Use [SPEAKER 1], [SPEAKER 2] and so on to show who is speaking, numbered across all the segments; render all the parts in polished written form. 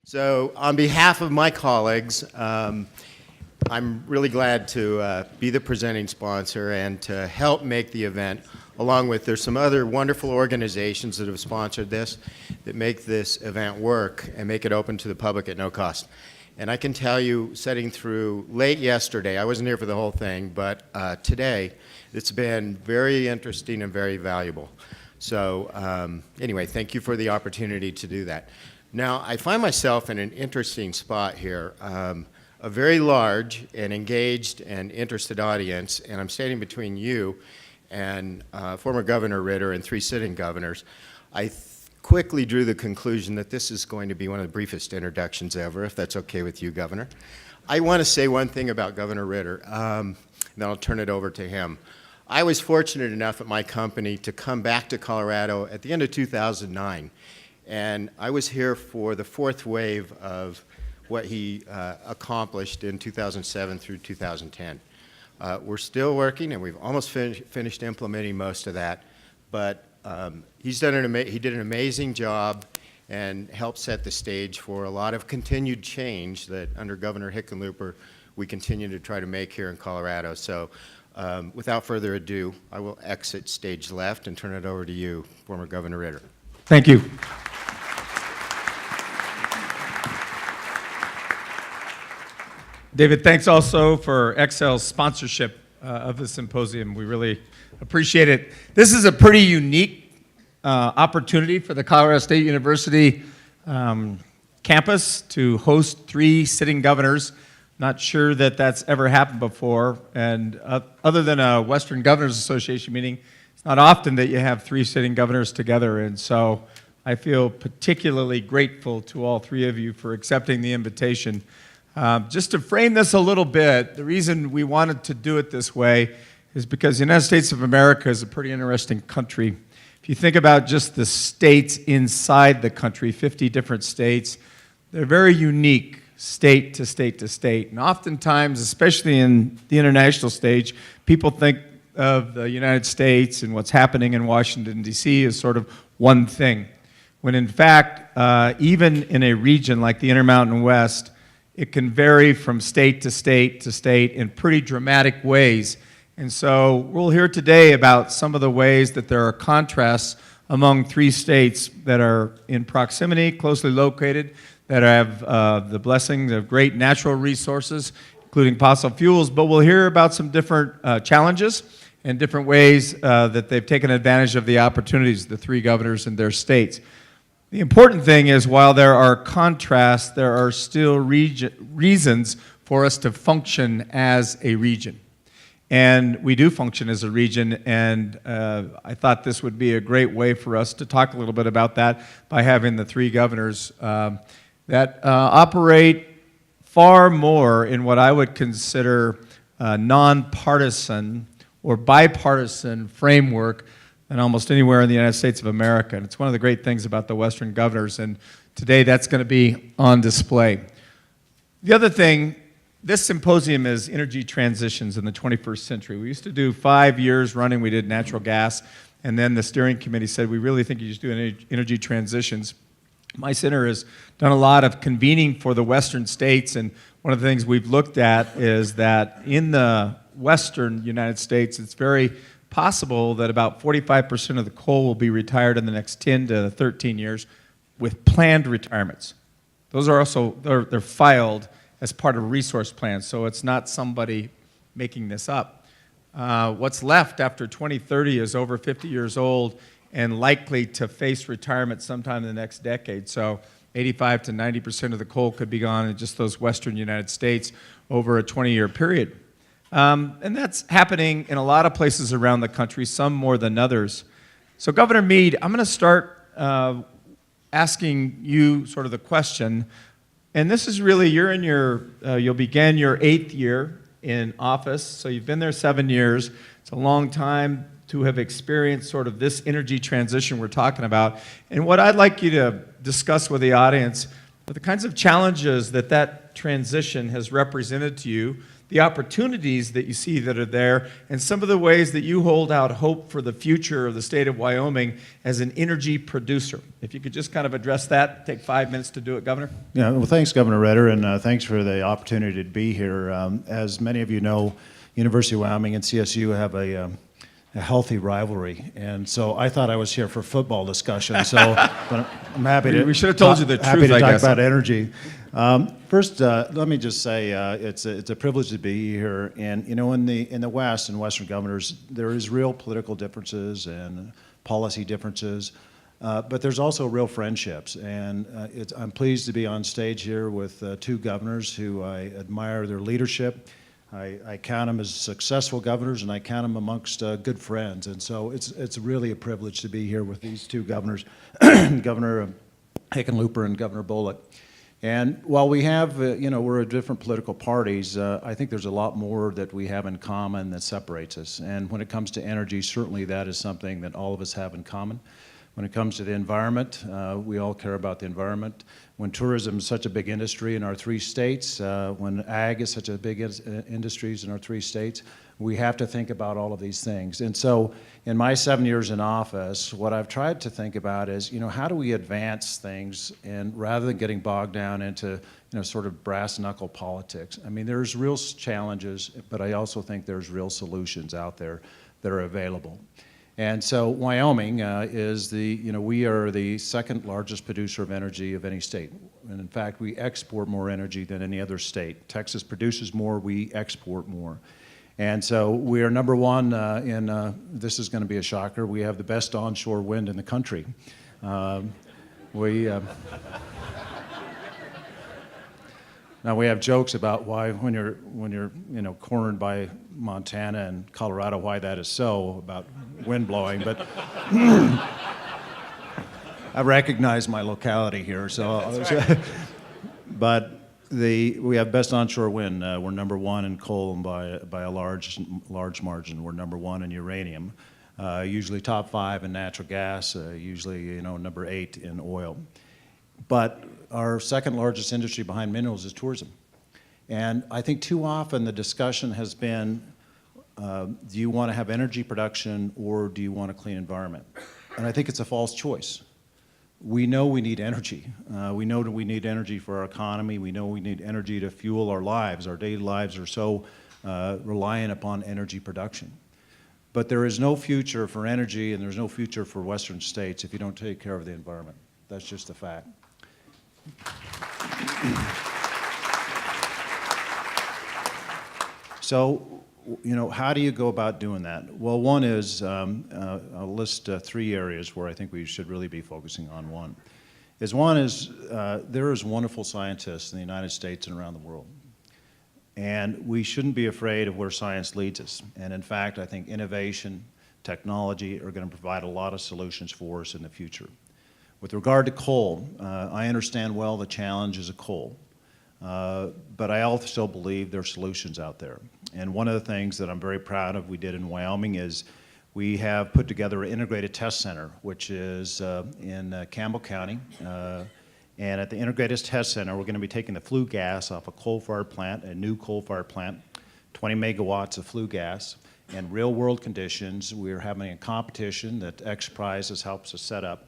[SPEAKER 1] So on behalf of my colleagues, I'm really glad to be the presenting sponsor and to help make the event, along with there's some other wonderful organizations that have sponsored this that make this event work and make it open to the public at no cost. And I can tell you, sitting through late yesterday, I wasn't here for the whole thing, but today, it's been very interesting and very valuable. So anyway, thank you for the opportunity to do that. Now, I find myself in an interesting spot here, a very large and engaged and interested audience, and I'm standing between you and former Governor Ritter and 3 sitting governors. I quickly drew the conclusion that this is going to be one of the briefest introductions ever, if that's okay with you, Governor. I want to say one thing about Governor Ritter, then I'll turn it over to him. I was fortunate enough at my company to come back to Colorado at the end of 2009. And I was here for the 4th wave of what he accomplished in 2007 through 2010. We're still working, and we've almost finished implementing most of that. But he did an amazing job and helped set the stage for a lot of continued change that under Governor Hickenlooper we continue to try to make here in Colorado. So without further ado, I will exit stage left and turn it over to you, former Governor Ritter.
[SPEAKER 2] Thank you. David, thanks also for Excel's sponsorship of the symposium. We really appreciate it. This is a pretty unique opportunity for the Colorado State University campus to host 3 sitting governors. Not sure that that's ever happened before. And other than a Western Governors Association meeting, it's not often that you have 3 sitting governors together. And so I feel particularly grateful to all 3 of you for accepting the invitation. Just to frame this a little bit, the reason we wanted to do it this way is because the United States of America is a pretty interesting country. If you think about just the states inside the country, 50 different states, they're very unique state to state to state. And oftentimes, especially in the international stage, people think of the United States and what's happening in Washington, D.C. as sort of one thing. When in fact, even in a region like the Intermountain West, it can vary from state to state to state in pretty dramatic ways. And so we'll hear today about some of the ways that there are contrasts among 3 states that are in proximity, closely located, that have the blessings of great natural resources, including fossil fuels. But we'll hear about some different challenges and different ways that they've taken advantage of the opportunities, the 3 governors in their states. The important thing is, while there are contrasts, there are still reasons for us to function as a region. And we do function as a region, and I thought this would be a great way for us to talk a little bit about that by having the 3 governors that operate far more in what I would consider a nonpartisan or bipartisan framework than almost anywhere in the United States of America. And it's one of the great things about the Western governors, and today that's going to be on display. The other thing, this symposium is energy transitions in the 21st century. We used to do 5 years running, we did natural gas, and then the steering committee said, we really think you should do energy transitions. My center has done a lot of convening for the Western states, and one of the things we've looked at is that in the Western United States, it's very possible that about 45% of the coal will be retired in the next 10 to 13 years with planned retirements. Those are also, they're filed as part of a resource plan, so it's not somebody making this up. What's left after 2030 is over 50 years old and likely to face retirement sometime in the next decade. So 85 to 90% of the coal could be gone in just those Western United States over a 20-year period. And that's happening in a lot of places around the country, some more than others. So Governor Mead, I'm going to start asking you sort of the question, and this is really, you'll begin your 8th year in office, so you've been there 7 years. It's a long time to have experienced sort of this energy transition we're talking about. And what I'd like you to discuss with the audience are the kinds of challenges that transition has represented to you, the opportunities that you see that are there, and some of the ways that you hold out hope for the future of the state of Wyoming as an energy producer. If you could just kind of address that, take 5 minutes to do it, Governor.
[SPEAKER 3] Yeah, well, thanks, Governor Ritter, and thanks for the opportunity to be here. As many of you know, University of Wyoming and CSU have a healthy rivalry, and so I thought I was here for football discussion. So, but I'm happy to.
[SPEAKER 2] We should have told you the
[SPEAKER 3] happy
[SPEAKER 2] truth,
[SPEAKER 3] to
[SPEAKER 2] I
[SPEAKER 3] talk
[SPEAKER 2] guess.
[SPEAKER 3] about energy. First, let me just say it's a privilege to be here. And you know, in the West, in Western governors, there is real political differences and policy differences. But there's also real friendships, and I'm pleased to be on stage here with two governors who I admire their leadership. I count them as successful governors, and I count them amongst good friends. And so it's really a privilege to be here with these two governors, Governor Hickenlooper and Governor Bullock. And while we have, we're at different political parties, I think there's a lot more that we have in common that separates us. And when it comes to energy, certainly that is something that all of us have in common. When it comes to the environment, we all care about the environment. When tourism is such a big industry in our 3 states, when ag is such a big industries in our 3 states, we have to think about all of these things. And so in my 7 years in office, what I've tried to think about is, how do we advance things, and rather than getting bogged down into, sort of brass knuckle politics. I mean, there's real challenges, but I also think there's real solutions out there that are available. And so Wyoming is we are the second largest producer of energy of any state. And in fact, we export more energy than any other state. Texas produces more, we export more. And so we are number one this is going to be a shocker, we have the best onshore wind in the country. Now we have jokes about why when you're cornered by Montana and Colorado, why that is so, about wind blowing, but I recognize my locality here, so. Right. But we have best onshore wind. We're number one in coal, and by a large margin. We're number one in uranium. Usually top 5 in natural gas. Usually number 8 in oil. But our second largest industry behind minerals is tourism. And I think too often the discussion has been, do you want to have energy production or do you want a clean environment? And I think it's a false choice. We know we need energy. We know that we need energy for our economy. We know we need energy to fuel our lives. Our daily lives are so reliant upon energy production. But there is no future for energy, and there's no future for Western states if you don't take care of the environment. That's just a fact. So, how do you go about doing that? Well, one is, I'll list 3 areas where I think we should really be focusing on. One is there is wonderful scientists in the United States and around the world. And we shouldn't be afraid of where science leads us. And in fact, I think innovation, technology are going to provide a lot of solutions for us in the future. With regard to coal, I understand well the challenges of coal, but I also believe there are solutions out there. And one of the things that I'm very proud of we did in Wyoming is we have put together an integrated test center, which is in Campbell County. And at the integrated test center, we're going to be taking the flue gas off a coal-fired plant, a new coal-fired plant, 20 megawatts of flue gas. In real-world conditions, we're having a competition that X Prizes helps us set up.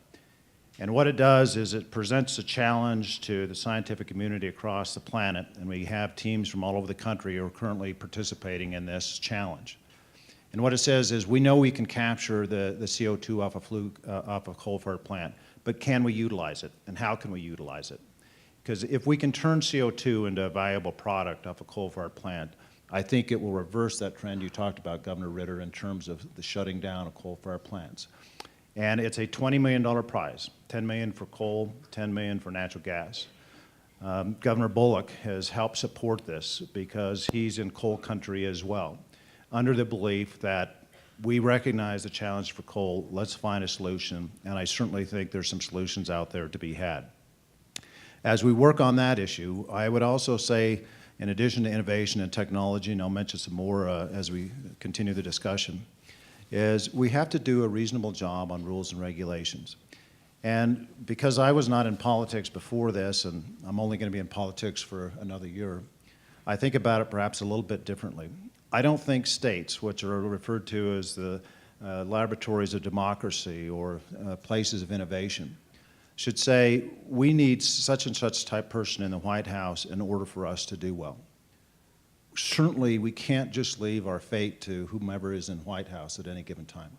[SPEAKER 3] And what it does is it presents a challenge to the scientific community across the planet, and we have teams from all over the country who are currently participating in this challenge. And what it says is we know we can capture the CO2 off a coal-fired plant, but can we utilize it, and how can we utilize it? Because if we can turn CO2 into a viable product off a coal-fired plant, I think it will reverse that trend you talked about, Governor Ritter, in terms of the shutting down of coal-fired plants. And it's a $20 million prize, $10 million for coal, $10 million for natural gas. Governor Bullock has helped support this because he's in coal country as well, under the belief that we recognize the challenge for coal, let's find a solution, and I certainly think there's some solutions out there to be had. As we work on that issue, I would also say, in addition to innovation and technology, and I'll mention some more as we continue the discussion, is we have to do a reasonable job on rules and regulations. And because I was not in politics before this, and I'm only going to be in politics for another year, I think about it perhaps a little bit differently. I don't think states, which are referred to as the laboratories of democracy or places of innovation, should say, we need such and such type person in the White House in order for us to do well. Certainly, we can't just leave our fate to whomever is in the White House at any given time.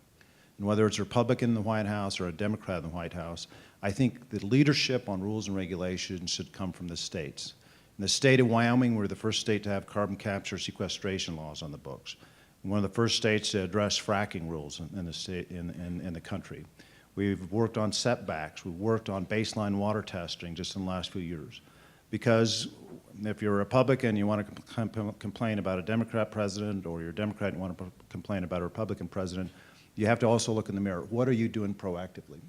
[SPEAKER 3] And whether it's a Republican in the White House or a Democrat in the White House, I think the leadership on rules and regulations should come from the states. In the state of Wyoming, we're the first state to have carbon capture sequestration laws on the books. One of the first states to address fracking rules in the state, in the country. We've worked on setbacks. We've worked on baseline water testing just in the last few years. Because if you're a Republican, you want to complain about a Democrat president, or you're a Democrat and you want to complain about a Republican president, you have to also look in the mirror. What are you doing proactively?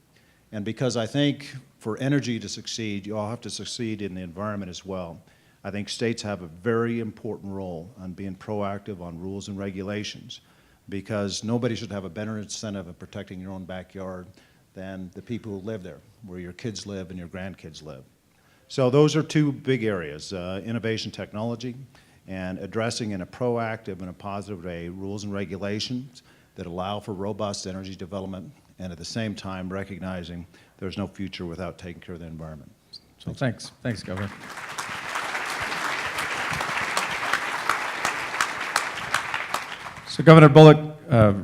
[SPEAKER 3] And because I think for energy to succeed, you all have to succeed in the environment as well. I think states have a very important role on being proactive on rules and regulations, because nobody should have a better incentive of protecting your own backyard than the people who live there, where your kids live and your grandkids live. So those are two big areas, innovation technology and addressing in a proactive and a positive way rules and regulations that allow for robust energy development, and at the same time recognizing there's no future without taking care of the environment.
[SPEAKER 2] So thanks, Governor. So Governor Bullock,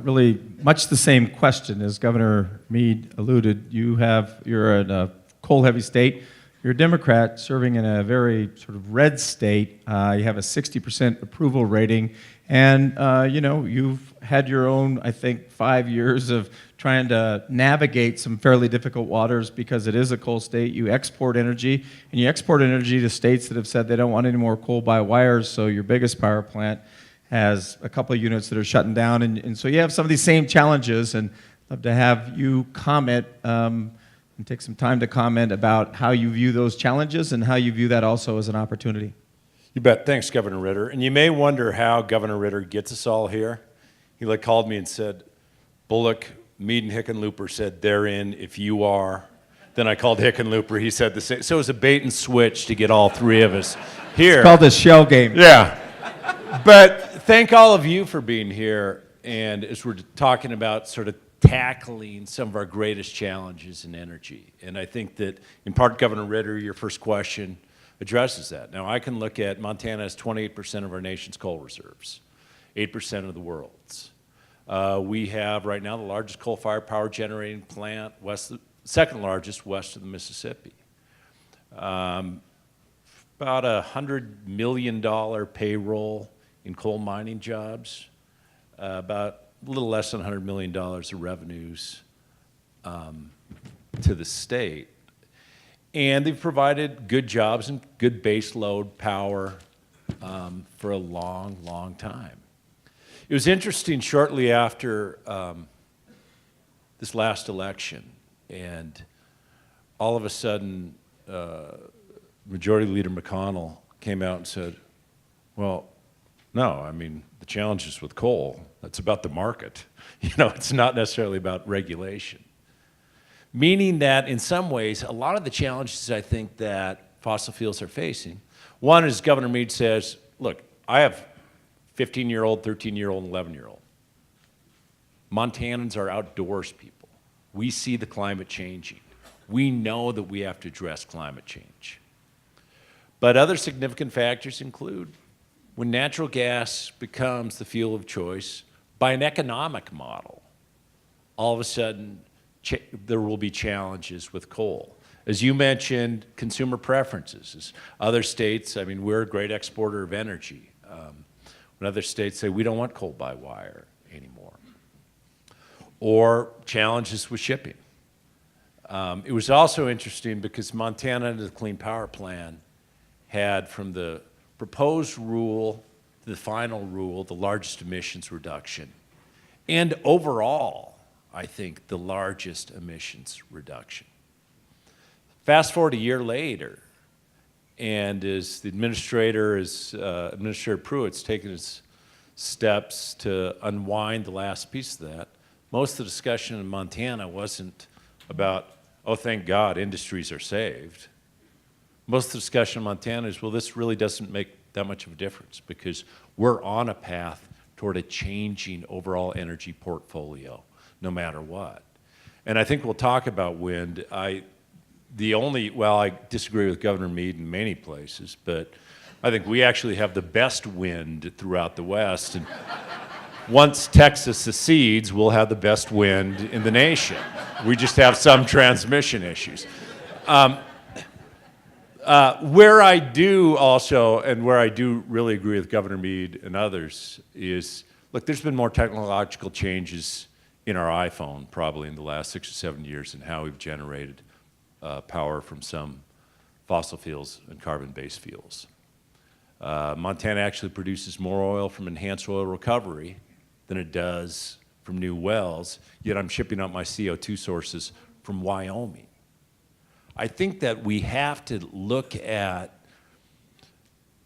[SPEAKER 2] really much the same question as Governor Mead alluded. You're in a coal-heavy state. You're a Democrat serving in a very sort of red state. You have a 60% approval rating, and you've had your own, I think, 5 years of trying to navigate some fairly difficult waters because it is a coal state. You export energy, and you export energy to states that have said they don't want any more coal by wires. So your biggest power plant has a couple of units that are shutting down, and so you have some of these same challenges, and I'd love to have you comment and take some time to comment about how you view those challenges and how you view that also as an opportunity.
[SPEAKER 4] You bet. Thanks, Governor Ritter. And you may wonder how Governor Ritter gets us all here. He called me and said, Bullock, Mead, and Hickenlooper said they're in if you are. Then I called Hickenlooper. He said the same. So it was a bait and switch to get all three of us here.
[SPEAKER 2] It's called a shell game.
[SPEAKER 4] Yeah. But thank all of you for being here. And as we're talking about sort of tackling some of our greatest challenges in energy. And I think that, in part, Governor Ritter, your first question addresses that. Now, I can look at Montana has 28% of our nation's coal reserves, 8% of the world's. We have, right now, the largest coal-fired power generating plant, second largest west of the Mississippi. About $100 million payroll in coal mining jobs, about a little less than $100 million of revenues to the state. And they've provided good jobs and good base load power for a long, long time. It was interesting shortly after this last election, and all of a sudden, Majority Leader McConnell came out and said, well, no, I mean, the challenge is with coal. That's about the market. It's not necessarily about regulation. Meaning that, in some ways, a lot of the challenges I think that fossil fuels are facing, one is Governor Mead says, look, I have 15-year-old, 13-year-old, and 11-year-old. Montanans are outdoors people. We see the climate changing. We know that we have to address climate change. But other significant factors include when natural gas becomes the fuel of choice by an economic model, all of a sudden there will be challenges with coal. As you mentioned, consumer preferences. As other states, I mean, we're a great exporter of energy. When other states say we don't want coal by wire anymore. Or challenges with shipping. It was also interesting because Montana, the Clean Power Plan, had from the proposed rule to the final rule, the largest emissions reduction. And overall, I think, the largest emissions reduction. Fast forward a year later, and as the Administrator Pruitt's taken his steps to unwind the last piece of that, most of the discussion in Montana wasn't about, oh, thank God, industries are saved. Most of the discussion in Montana is, well, this really doesn't make that much of a difference because we're on a path toward a changing overall energy portfolio, no matter what. And I think we'll talk about wind. I disagree with Governor Mead in many places, but I think we actually have the best wind throughout the West. And once Texas secedes, we'll have the best wind in the nation. We just have some transmission issues. Where I do also, and where I do really agree with Governor Mead and others, is, look, there's been more technological changes in our iPhone probably in the last 6 or 7 years in how we've generated power from some fossil fuels and carbon-based fuels. Montana actually produces more oil from enhanced oil recovery than it does from new wells, yet I'm shipping out my CO2 sources from Wyoming. I think that we have to look at,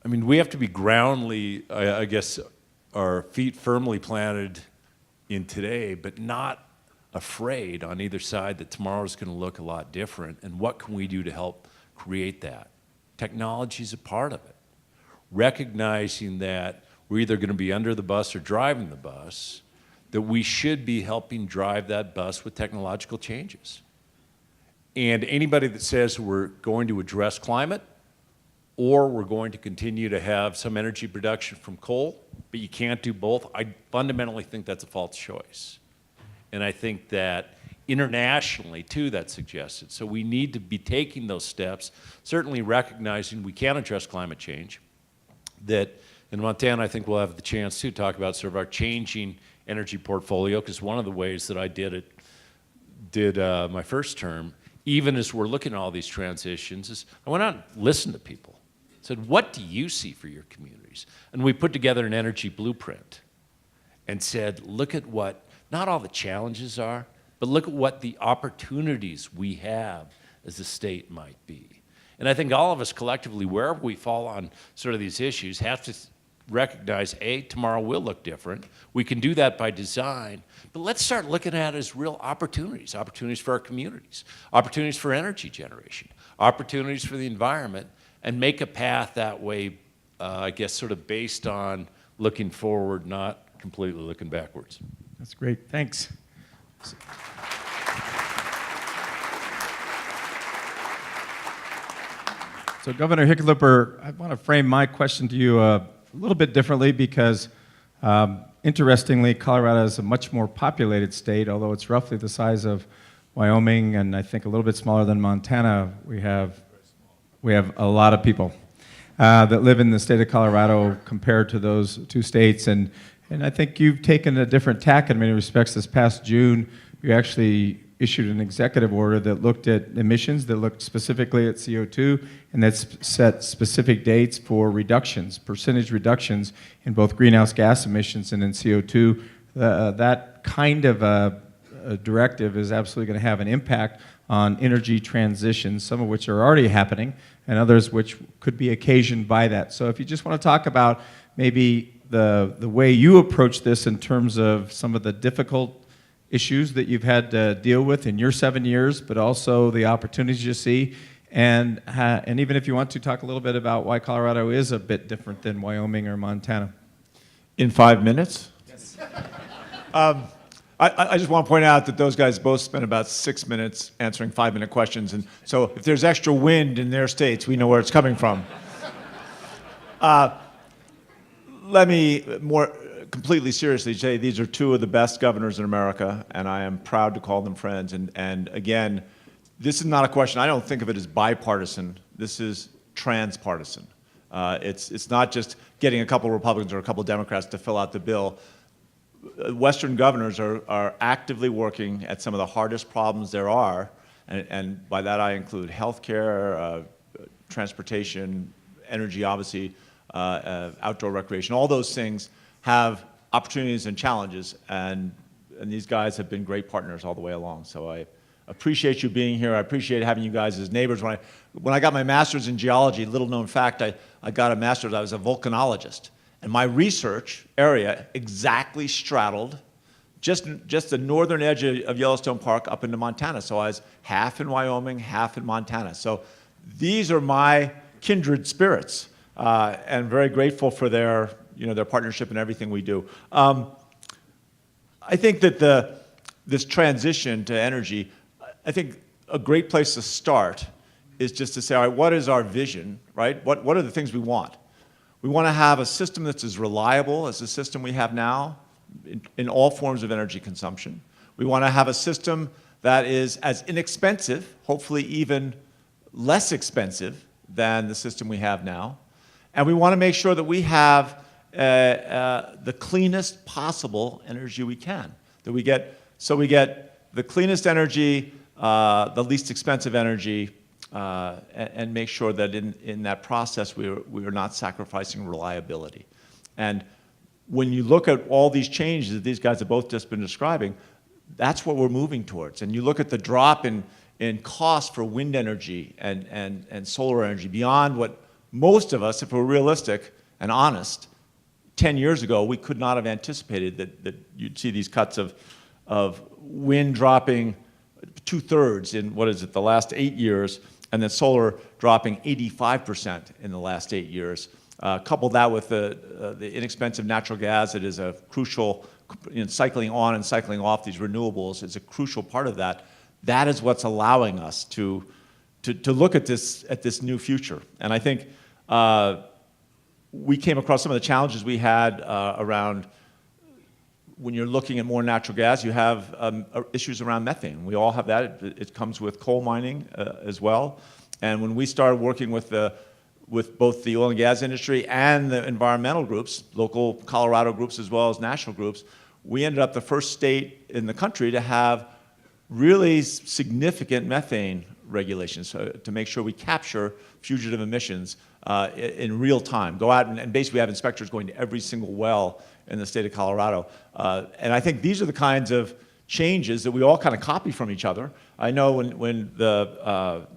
[SPEAKER 4] we have to be groundly, I guess, our feet firmly planted in today, but not afraid on either side that tomorrow's going to look a lot different, and what can we do to help create that? Technology is a part of it. Recognizing that we're either going to be under the bus or driving the bus, that we should be helping drive that bus with technological changes. And anybody that says we're going to address climate or we're going to continue to have some energy production from coal, but you can't do both, I fundamentally think that's a false choice. And I think that internationally, too, that's suggested. So we need to be taking those steps, certainly recognizing we can address climate change, that in Montana, I think we'll have the chance to talk about sort of our changing energy portfolio, because one of the ways that I did my first term, even as we're looking at all these transitions, is I went out and listened to people. Said, what do you see for your communities? And we put together an energy blueprint and said, look at what, not all the challenges are, but look at what the opportunities we have as a state might be. And I think all of us collectively, wherever we fall on sort of these issues, have to recognize, A, tomorrow will look different. We can do that by design, but let's start looking at it as real opportunities, opportunities for our communities, opportunities for energy generation, opportunities for the environment, and make a path that way, I guess, sort of based on looking forward, not completely looking backwards.
[SPEAKER 2] That's great. Thanks. So Governor Hickenlooper, I want to frame my question to you a little bit differently because, interestingly, Colorado is a much more populated state, although it's roughly the size of Wyoming and I think a little bit smaller than Montana. We have a lot of people that live in the state of Colorado compared to those two states, and I think you've taken a different tack in many respects. This past June, you actually issued an executive order that looked at emissions, that looked specifically at CO2, and that set specific dates for reductions, percentage reductions in both greenhouse gas emissions and in CO2. That kind of a directive is absolutely going to have an impact on energy transitions, some of which are already happening, and others which could be occasioned by that. So if you just want to talk about maybe the way you approach this in terms of some of the difficult issues that you've had to deal with in your 7 years, but also the opportunities you see, and even if you want to talk a little bit about why Colorado is a bit different than Wyoming or Montana.
[SPEAKER 5] In 5 minutes?
[SPEAKER 2] Yes.
[SPEAKER 5] I just want to point out that those guys both spent about 6 minutes answering 5-minute questions, and so if there's extra wind in their states, we know where it's coming from. Let me more completely seriously say these are two of the best governors in America, and I am proud to call them friends. And again, this is not a question, I don't think of it as bipartisan. This is transpartisan. It's not just getting a couple Republicans or a couple Democrats to fill out the bill. Western governors are actively working at some of the hardest problems there are, and by that I include healthcare, transportation, energy, obviously, outdoor recreation. All those things have opportunities and challenges, and these guys have been great partners all the way along. So I appreciate you being here. I appreciate having you guys as neighbors. When I got my master's in geology, little known fact, I got a master's, I was a volcanologist. And my research area exactly straddled just the northern edge of Yellowstone Park up into Montana. So I was half in Wyoming, half in Montana. So these are my kindred spirits. and very grateful for their, their partnership and everything we do. I think that this transition to energy, I think a great place to start is just to say, all right, what is our vision, right? What are the things we want? We want to have a system that's as reliable as the system we have now in all forms of energy consumption. We want to have a system that is as inexpensive, hopefully even less expensive than the system we have now. And we want to make sure that we have the cleanest possible energy we can. That we get the cleanest energy, the least expensive energy, and make sure that in that process we are not sacrificing reliability. And when you look at all these changes that these guys have both just been describing, that's what we're moving towards. And you look at the drop in cost for wind energy and solar energy beyond what most of us, if we're realistic and honest, 10 years ago, we could not have anticipated that you'd see these cuts of wind dropping 2/3 in, the last 8 years, and then solar dropping 85% in the last 8 years. Couple that with the inexpensive natural gas that is a crucial, cycling on and cycling off these renewables is a crucial part of that. That is what's allowing us to look at this new future. And I think we came across some of the challenges we had around when you're looking at more natural gas, you have issues around methane. We all have that. It comes with coal mining as well. And when we started working with both the oil and gas industry and the environmental groups, local Colorado groups as well as national groups, we ended up the first state in the country to have really significant methane regulations to make sure we capture fugitive emissions in real time. Go out and basically have inspectors going to every single well in the state of Colorado. And I think these are the kinds of changes that we all kind of copy from each other. I know when the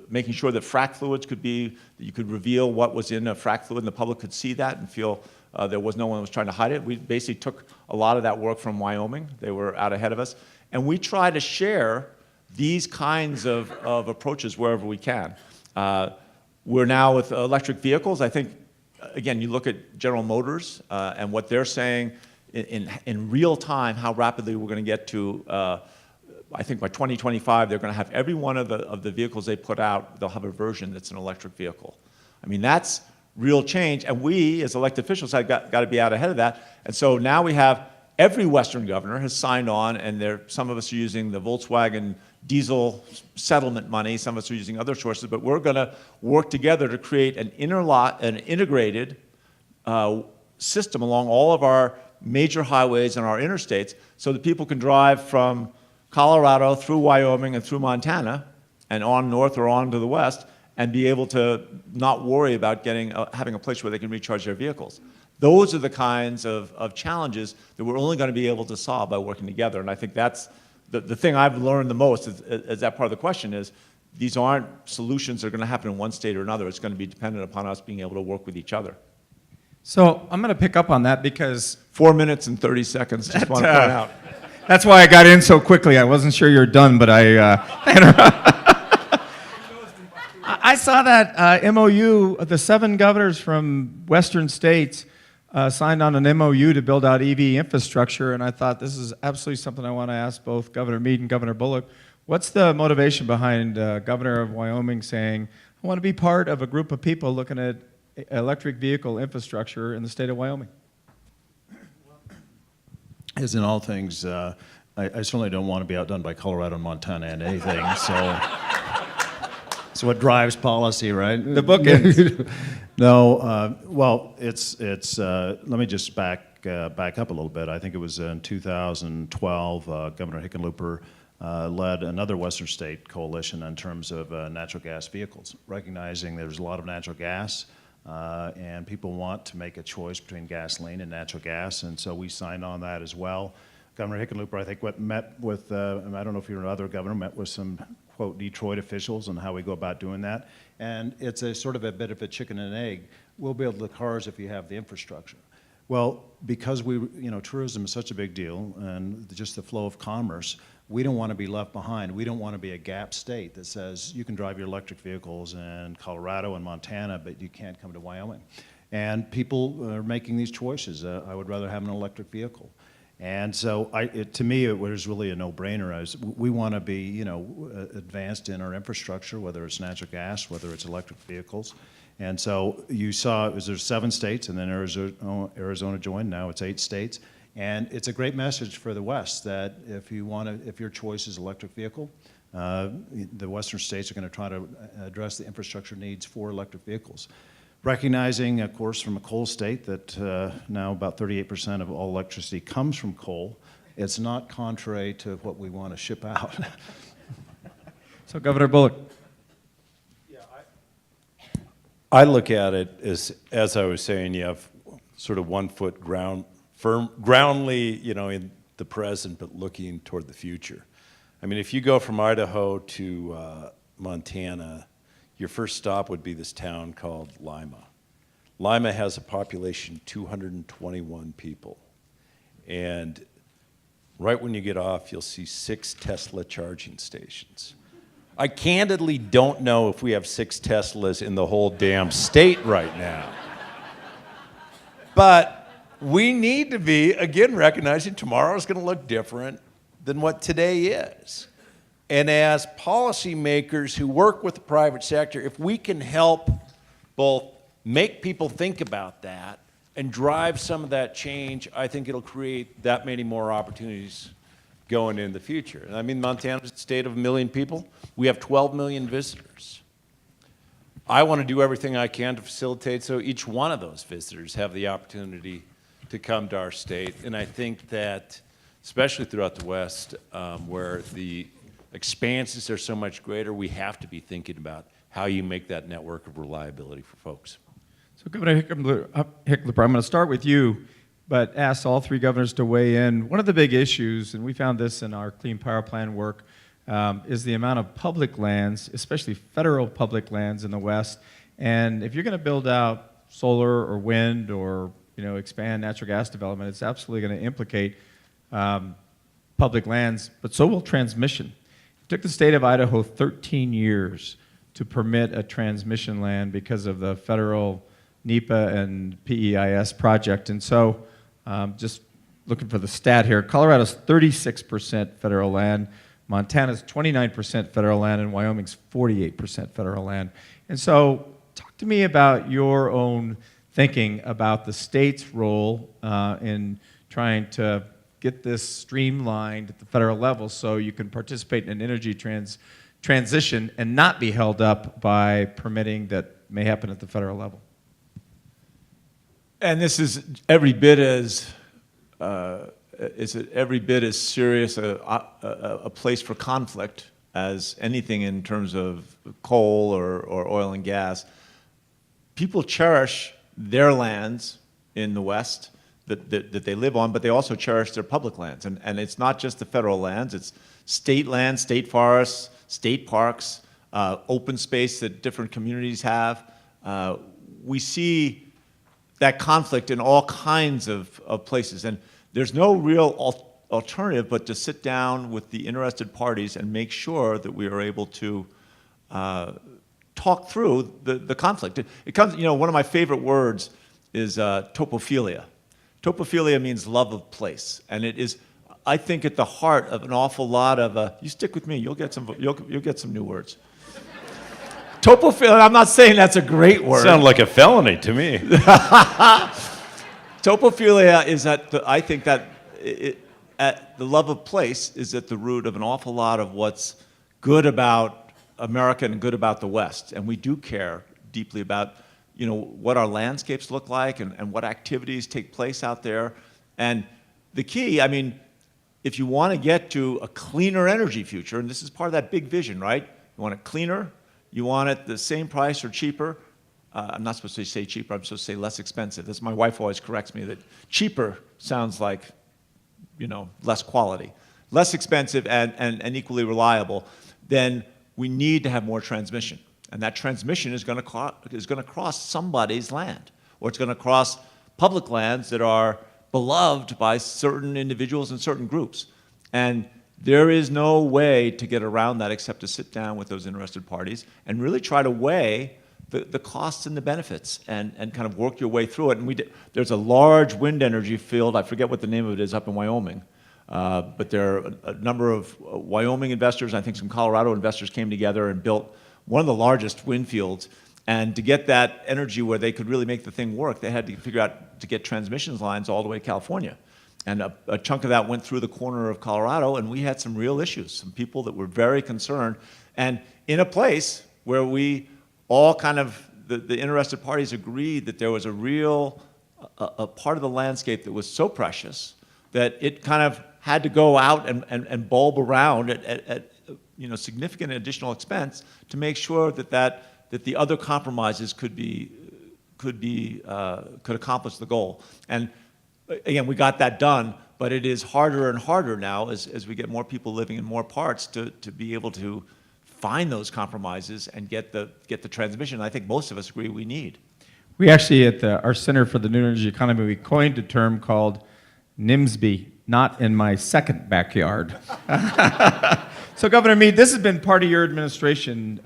[SPEAKER 5] making sure that frac fluids that you could reveal what was in a frac fluid and the public could see that and feel there was no one who was trying to hide it. We basically took a lot of that work from Wyoming. They were out ahead of us. And we try to share these kinds of approaches wherever we can. We're now with electric vehicles. I think, again, you look at General Motors and what they're saying in real time, how rapidly we're going to get to, I think by 2025, they're going to have every one of the vehicles they put out, they'll have a version that's an electric vehicle. I mean, that's real change. And we, as elected officials, have got to be out ahead of that. And so now we have every Western governor has signed on, and some of us are using the Volkswagen diesel settlement money. Some of us are using other sources, but we're going to work together to create an integrated system along all of our major highways and our interstates so that people can drive from Colorado through Wyoming and through Montana and on north or on to the west and be able to not worry about having a place where they can recharge their vehicles. Those are the kinds of challenges that we're only going to be able to solve by working together. And I think that's the thing I've learned the most is that part of the question is these aren't solutions that are going to happen in one state or another. It's going to be dependent upon us being able to work with each other.
[SPEAKER 2] So I'm going to pick up on that because
[SPEAKER 5] 4 minutes and 30 seconds, just want to point out.
[SPEAKER 2] That's why I got in so quickly. I wasn't sure you're done, but I saw that MOU, the 7 governors from Western states signed on an MOU to build out EV infrastructure, and I thought this is absolutely something I want to ask both Governor Mead and Governor Bullock. What's the motivation behind Governor of Wyoming saying, I want to be part of a group of people looking at electric vehicle infrastructure in the state of Wyoming?
[SPEAKER 3] As in all things, I certainly don't want to be outdone by Colorado and Montana and anything, so what drives policy, right?
[SPEAKER 2] The bookends.
[SPEAKER 3] No, well, it's. Let me just back up a little bit. I think it was in 2012, Governor Hickenlooper led another Western state coalition in terms of natural gas vehicles, recognizing there's a lot of natural gas, and people want to make a choice between gasoline and natural gas, and so we signed on that as well. Governor Hickenlooper, I think, met with, I don't know if you're another governor, met with some, quote, Detroit officials on how we go about doing that. And it's a sort of a bit of a chicken and egg. We'll build the cars if you have the infrastructure. Well, because tourism is such a big deal and just the flow of commerce, we don't want to be left behind. We don't want to be a gap state that says you can drive your electric vehicles in Colorado and Montana, but you can't come to Wyoming. And people are making these choices. I would rather have an electric vehicle. And so to me, it was really a no-brainer. We want to be, advanced in our infrastructure, whether it's natural gas, whether it's electric vehicles. And so you saw, there's 7 states, and then Arizona joined. Now it's 8 states. And it's a great message for the West that if your choice is electric vehicle, the Western states are going to try to address the infrastructure needs for electric vehicles. Recognizing, of course, from a coal state that now about 38% of all electricity comes from coal, it's not contrary to what we want to ship out.
[SPEAKER 2] So Governor Bullock.
[SPEAKER 4] I look at it as I was saying, you have sort of 1 foot groundly, in the present, but looking toward the future. I mean, if you go from Idaho to Montana, your first stop would be this town called Lima. Lima has a population of 221 people. And right when you get off, you'll see 6 Tesla charging stations. I candidly don't know if we have 6 Teslas in the whole damn state right now. But we need to be, again, recognizing tomorrow's going to look different than what today is. And as policymakers who work with the private sector, if we can help both make people think about that and drive some of that change, I think it'll create that many more opportunities going in the future. And I mean, Montana's a state of 1 million people. We have 12 million visitors. I want to do everything I can to facilitate so each one of those visitors have the opportunity to come to our state. And I think that, especially throughout the West, where the expanses are so much greater, we have to be thinking about how you make that network of reliability for folks.
[SPEAKER 2] So Governor Hickenlooper, I'm going to start with you, but ask all 3 governors to weigh in. One of the big issues, and we found this in our Clean Power Plan work, is the amount of public lands, especially federal public lands in the West. And if you're going to build out solar or wind or expand natural gas development, it's absolutely going to implicate public lands, but so will transmission. It took the state of Idaho 13 years to permit a transmission land because of the federal NEPA and PEIS project. And so just looking for the stat here, Colorado's 36% federal land, Montana's 29% federal land, and Wyoming's 48% federal land. And so talk to me about your own thinking about the state's role in trying to get this streamlined at the federal level so you can participate in an energy transition and not be held up by permitting that may happen at the federal level.
[SPEAKER 5] And this is every bit as serious a place for conflict as anything in terms of coal or oil and gas. People cherish their lands in the West that they live on, but they also cherish their public lands. And it's not just the federal lands, it's state lands, state forests, state parks, open space that different communities have. We see that conflict in all kinds of places. And there's no real alternative but to sit down with the interested parties and make sure that we are able to talk through the conflict. It comes, one of my favorite words is topophilia. Topophilia means love of place, and it is, I think, at the heart of an awful lot of. You stick with me, you'll get some new words. Topophilia. I'm not saying that's a great word.
[SPEAKER 4] Sounds like a felony to me.
[SPEAKER 5] Topophilia is I think that the love of place is at the root of an awful lot of what's good about America and good about the West, and we do care deeply about what our landscapes look like and what activities take place out there. And the key, if you want to get to a cleaner energy future, and this is part of that big vision, right? You want it cleaner, you want it the same price or cheaper. I'm not supposed to say cheaper, I'm supposed to say less expensive. This, my wife always corrects me that cheaper sounds like, less quality. Less expensive and equally reliable, then we need to have more transmission. And that transmission is going to cross somebody's land, or it's going to cross public lands that are beloved by certain individuals and certain groups. And There is no way to get around that except to sit down with those interested parties and really try to weigh the costs and the benefits and kind of work your way through it. And there's a large wind energy field, I forget what the name of it is, up in Wyoming. But there are a number of Wyoming investors, I think some Colorado investors came together and built one of the largest wind fields. And to get that energy where they could really make the thing work, they had to figure out to get transmission lines all the way to California. And a chunk of that went through the corner of Colorado, and we had some real issues, some people that were very concerned. And in a place where we all kind of, the interested parties agreed that there was a real, a part of the landscape that was so precious that it kind of had to go out and bulb around at significant additional expense to make sure that the other compromises could accomplish the goal. And again, we got that done, but it is harder and harder now as we get more people living in more parts to be able to find those compromises and get the transmission I think most of us agree we need.
[SPEAKER 2] We actually, at our Center for the New Energy Economy, we coined a term called NIMSB, not in my second backyard. So Governor Mead, this has been part of your administration,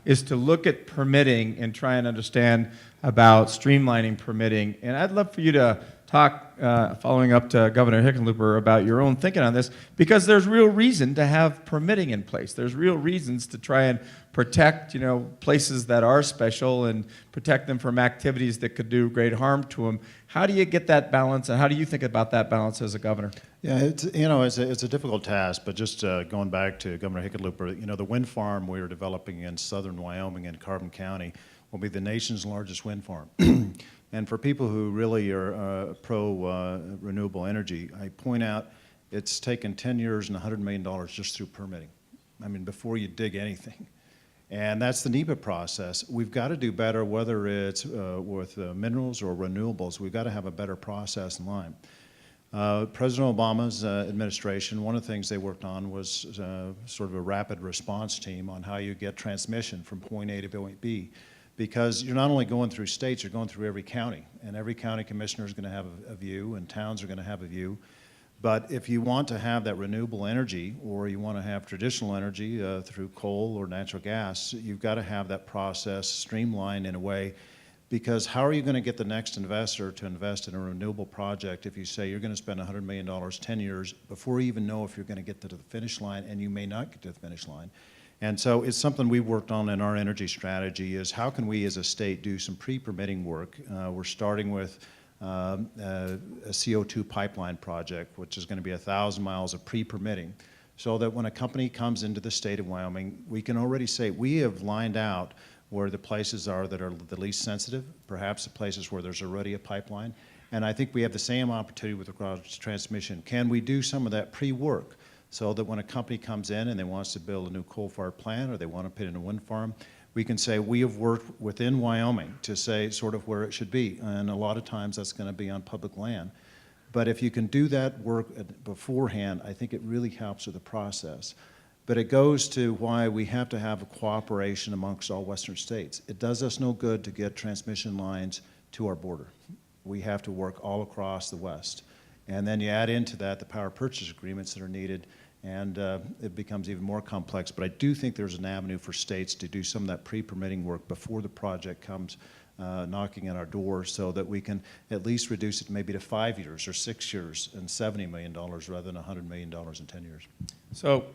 [SPEAKER 2] is to look at permitting and try and understand about streamlining permitting. And I'd love for you to talk, following up to Governor Hickenlooper, about your own thinking on this, because there's real reason to have permitting in place. There's real reasons to try and protect, places that are special and protect them from activities that could do great harm to them. How do you get that balance, and how do you think about that balance as a governor?
[SPEAKER 3] Yeah, it's a difficult task, but just going back to Governor Hickenlooper, the wind farm we are developing in southern Wyoming in Carbon County will be the nation's largest wind farm. And for people who really are pro-renewable energy, I point out it's taken 10 years and $100 million just through permitting. I mean, before you dig anything. And that's the NEPA process. We've got to do better, whether it's with minerals or renewables. We've got to have a better process in line. President Obama's administration, one of the things they worked on was sort of a rapid response team on how you get transmission from point A to point B. Because you're not only going through states, you're going through every county. And every county commissioner is going to have a view, and towns are going to have a view. But if you want to have that renewable energy, or you want to have traditional energy through coal or natural gas, you've got to have that process streamlined in a way. Because how are you going to get the next investor to invest in a renewable project if you say you're going to spend $100 million 10 years before you even know if you're going to get to the finish line, and you may not get to the finish line? And so it's something we worked on in our energy strategy, is how can we as a state do some pre-permitting work. We're starting with a CO2 pipeline project, which is going to be 1,000 miles of pre-permitting, so that when a company comes into the state of Wyoming, we can already say we have lined out where the places are that are the least sensitive, perhaps the places where there's already a pipeline. And I think we have the same opportunity with regards to transmission. Can we do some of that pre-work, so that when a company comes in and they wants to build a new coal-fired plant or they want to put in a wind farm, we can say we have worked within Wyoming to say sort of where it should be. And a lot of times that's going to be on public land. But if you can do that work beforehand, I think it really helps with the process. But it goes to why we have to have a cooperation amongst all Western states. It does us no good to get transmission lines to our border. We have to work all across the West. And then you add into that the power purchase agreements that are needed, and it becomes even more complex. But I do think there's an avenue for states to do some of that pre-permitting work before the project comes knocking at our door, so that we can at least reduce it maybe to 5 years or 6 years and $70 million rather than $100 million in 10 years.
[SPEAKER 2] So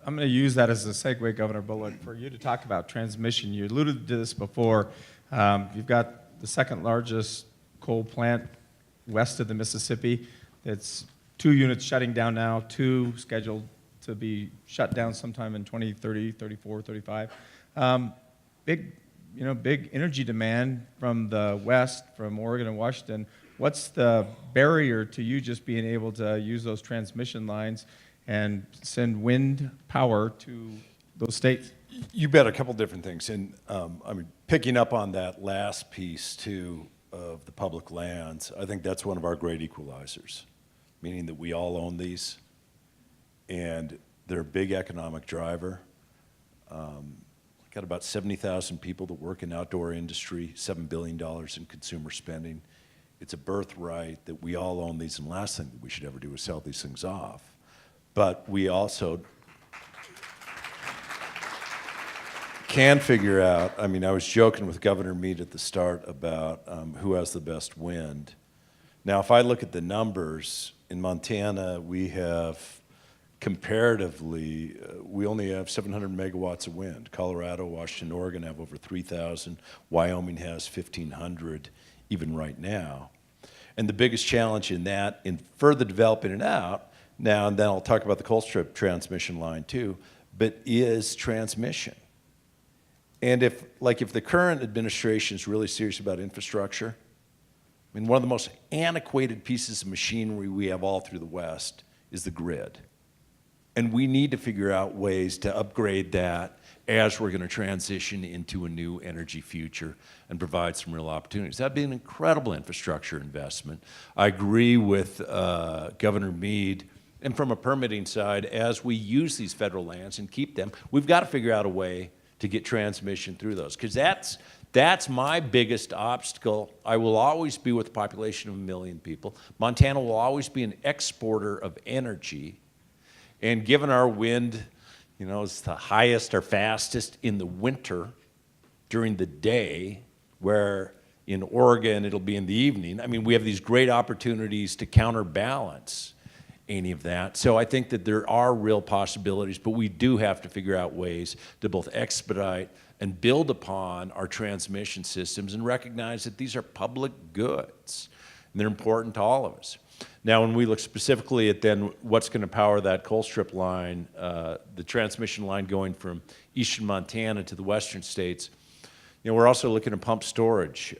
[SPEAKER 2] I'm going to use that as a segue, Governor Bullock, for you to talk about transmission. You alluded to this before. You've got the second largest coal plant west of the Mississippi. It's 2 units shutting down now, 2 scheduled to be shut down sometime in 2030, 34, 35. Big energy demand from the west, from Oregon and Washington. What's the barrier to you just being able to use those transmission lines and send wind power to those states?
[SPEAKER 6] You bet, a couple different things. And picking up on that last piece too of the public lands, I think that's one of our great equalizers, meaning that we all own these and they're a big economic driver. Got about 70,000 people that work in outdoor industry, $7 billion in consumer spending. It's a birthright that we all own these, and the last thing that we should ever do is sell these things off. But we also can figure out, I mean, I was joking with Governor Mead at the start about who has the best wind. Now, if I look at the numbers, in Montana, we have comparatively, we only have 700 megawatts of wind. Colorado, Washington, Oregon have over 3,000. Wyoming has 1,500 even right now. And the biggest challenge in that, in further developing it out, now and then I'll talk about the Colstrip transmission line too, but is transmission. And if the current administration is really serious about infrastructure, I mean, one of the most antiquated pieces of machinery we have all through the West is the grid. And we need to figure out ways to upgrade that as we're going to transition into a new energy future and provide some real opportunities. That'd be an incredible infrastructure investment. I agree with Governor Mead. And from a permitting side, as we use these federal lands and keep them, we've got to figure out a way to get transmission through those. Because that's my biggest obstacle. I will always be with a population of 1 million people. Montana will always be an exporter of energy. And given our wind, you know, it's the highest or fastest in the winter during the day, where in Oregon it'll be in the evening. I mean, we have these great opportunities to counterbalance any of that. So I think that there are real possibilities, but we do have to figure out ways to both expedite and build upon our transmission systems and recognize that these are public goods and they're important to all of us. Now, when we look specifically at then what's going to power that Colstrip line, the transmission line going from eastern Montana to the western states, you know, we're also looking at pump storage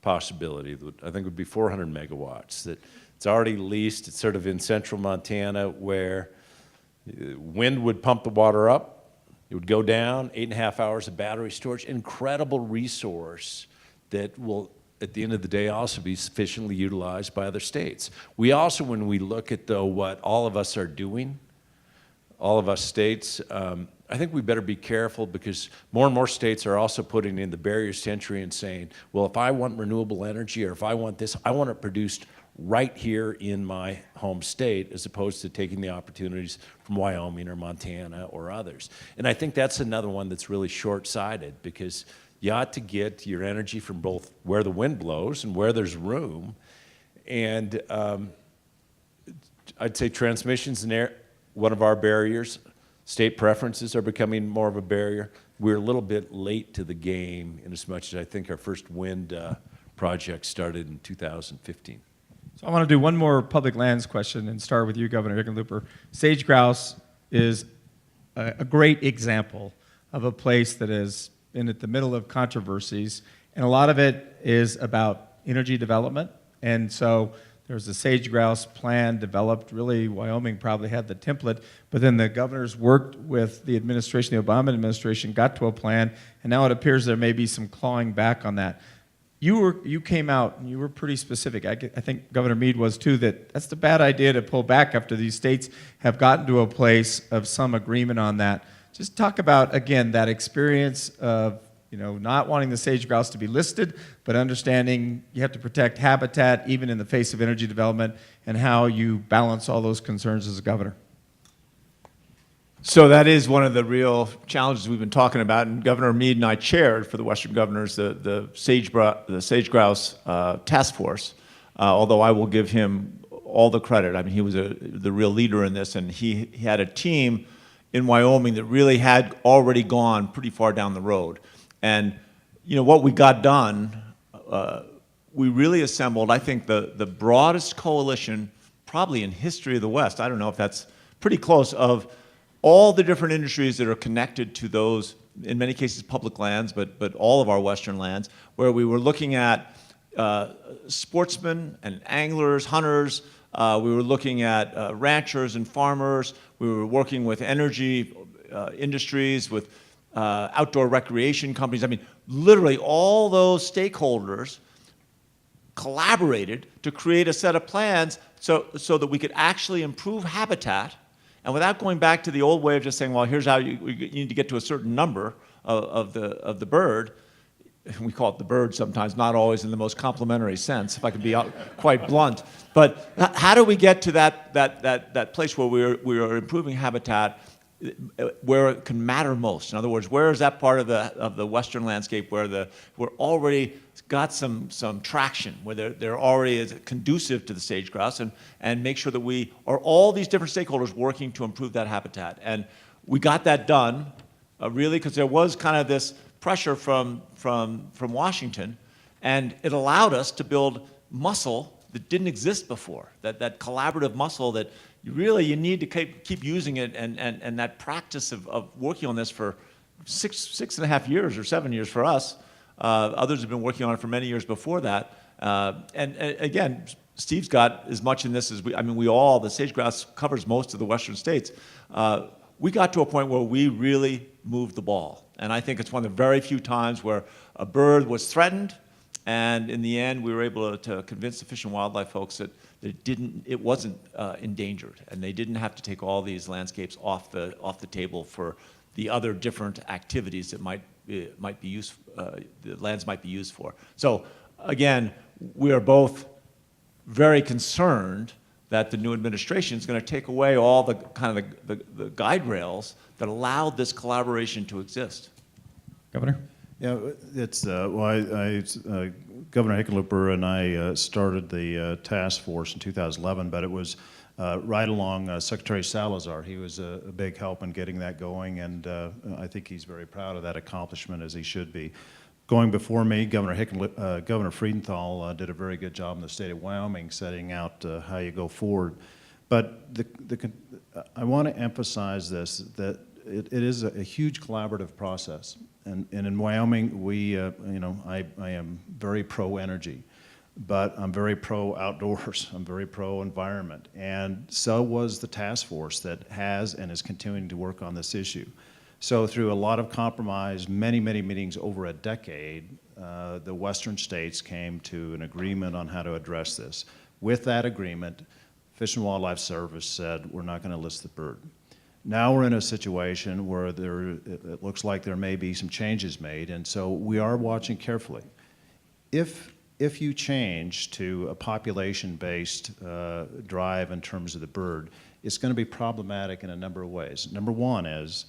[SPEAKER 6] possibility that I think would be 400 megawatts. That it's already leased. It's sort of in central Montana where wind would pump the water up. It would go down, 8.5 hours of battery storage, incredible resource that will, at the end of the day, also be sufficiently utilized by other states. We also, when we look at, though, what all of us are doing, all of us states, I think we better be careful because more and more states are also putting in the barriers to entry and saying, well, if I want renewable energy or if I want this, I want it produced right here in my home state, as opposed to taking the opportunities from Wyoming or Montana or others. And I think that's another one that's really short-sighted, because you ought to get your energy from both where the wind blows and where there's room. And I'd say transmission's one of our barriers. State preferences are becoming more of a barrier. We're a little bit late to the game, in as much as I think our first wind project started in 2015.
[SPEAKER 2] So I want to do one more public lands question and start with you, Governor Hickenlooper. Sage grouse is a great example of a place that has been at the middle of controversies, and a lot of it is about energy development. And so there's a sage grouse plan developed. Really, Wyoming probably had the template, but then the governors worked with the administration, the Obama administration, got to a plan, and now it appears there may be some clawing back on that. You came out and you were pretty specific. I think Governor Mead was too, that's the bad idea to pull back after these states have gotten to a place of some agreement on that. Just talk about, again, that experience of, you know, not wanting the sage grouse to be listed, but understanding you have to protect habitat even in the face of energy development, and how you balance all those concerns as a governor.
[SPEAKER 5] So that is one of the real challenges we've been talking about, and Governor Mead and I chaired for the Western governors the sage grouse task force. Although I will give him all the credit. I mean, he was the real leader in this, and he had a team in Wyoming that really had already gone pretty far down the road. And you know what we got done, we really assembled, I think, the broadest coalition probably in history of the West. I don't know if that's pretty close, of all the different industries that are connected to those, in many cases, public lands, but all of our Western lands, where we were looking at sportsmen and anglers, hunters. We were looking at ranchers and farmers. We were working with energy industries, with outdoor recreation companies. I mean, literally all those stakeholders collaborated to create a set of plans so that we could actually improve habitat. And without going back to the old way of just saying, well, here's how you need to get to a certain number of the bird, we call it the bird sometimes, not always in the most complimentary sense, if I can be quite blunt. But how do we get to that place where we are improving habitat where it can matter most? In other words, where is that part of the Western landscape where we're already got some traction, where they're already is conducive to the sage grouse, and make sure that we are all these different stakeholders working to improve that habitat. And we got that done, really, because there was kind of this pressure from Washington, and it allowed us to build muscle that didn't exist before, that collaborative muscle that you need to keep using it, and that practice of working on this for 6.5 years or 7 years for us. Others have been working on it for many years before that. And again, Steve's got as much in this as the sage grouse covers most of the western states. We got to a point where we really moved the ball. And I think it's one of the very few times where a bird was threatened, and in the end, we were able to convince the Fish and Wildlife folks that it wasn't endangered, and they didn't have to take all these landscapes off the table for the other different activities that the lands might be used for. So again, we are both very concerned that the new administration is going to take away all the kind of the guide rails that allowed this collaboration to exist.
[SPEAKER 2] Governor?
[SPEAKER 3] Yeah, it's Governor Hickenlooper and I started the task force in 2011, but it was right along Secretary Salazar. He was a big help in getting that going, and I think he's very proud of that accomplishment, as he should be. Going before me, Governor Friedenthal did a very good job in the state of Wyoming setting out how you go forward. But I want to emphasize this, that it is a huge collaborative process. And in Wyoming, I am very pro-energy, but I'm very pro-outdoors. I'm very pro-environment. And so was the task force that has and is continuing to work on this issue. So through a lot of compromise, many, many meetings over a decade, the western states came to an agreement on how to address this. With that agreement, Fish and Wildlife Service said, we're not going to list the bird. Now we're in a situation where it looks like there may be some changes made, and so we are watching carefully. If you change to a population-based drive in terms of the bird, it's going to be problematic in a number of ways. Number one is,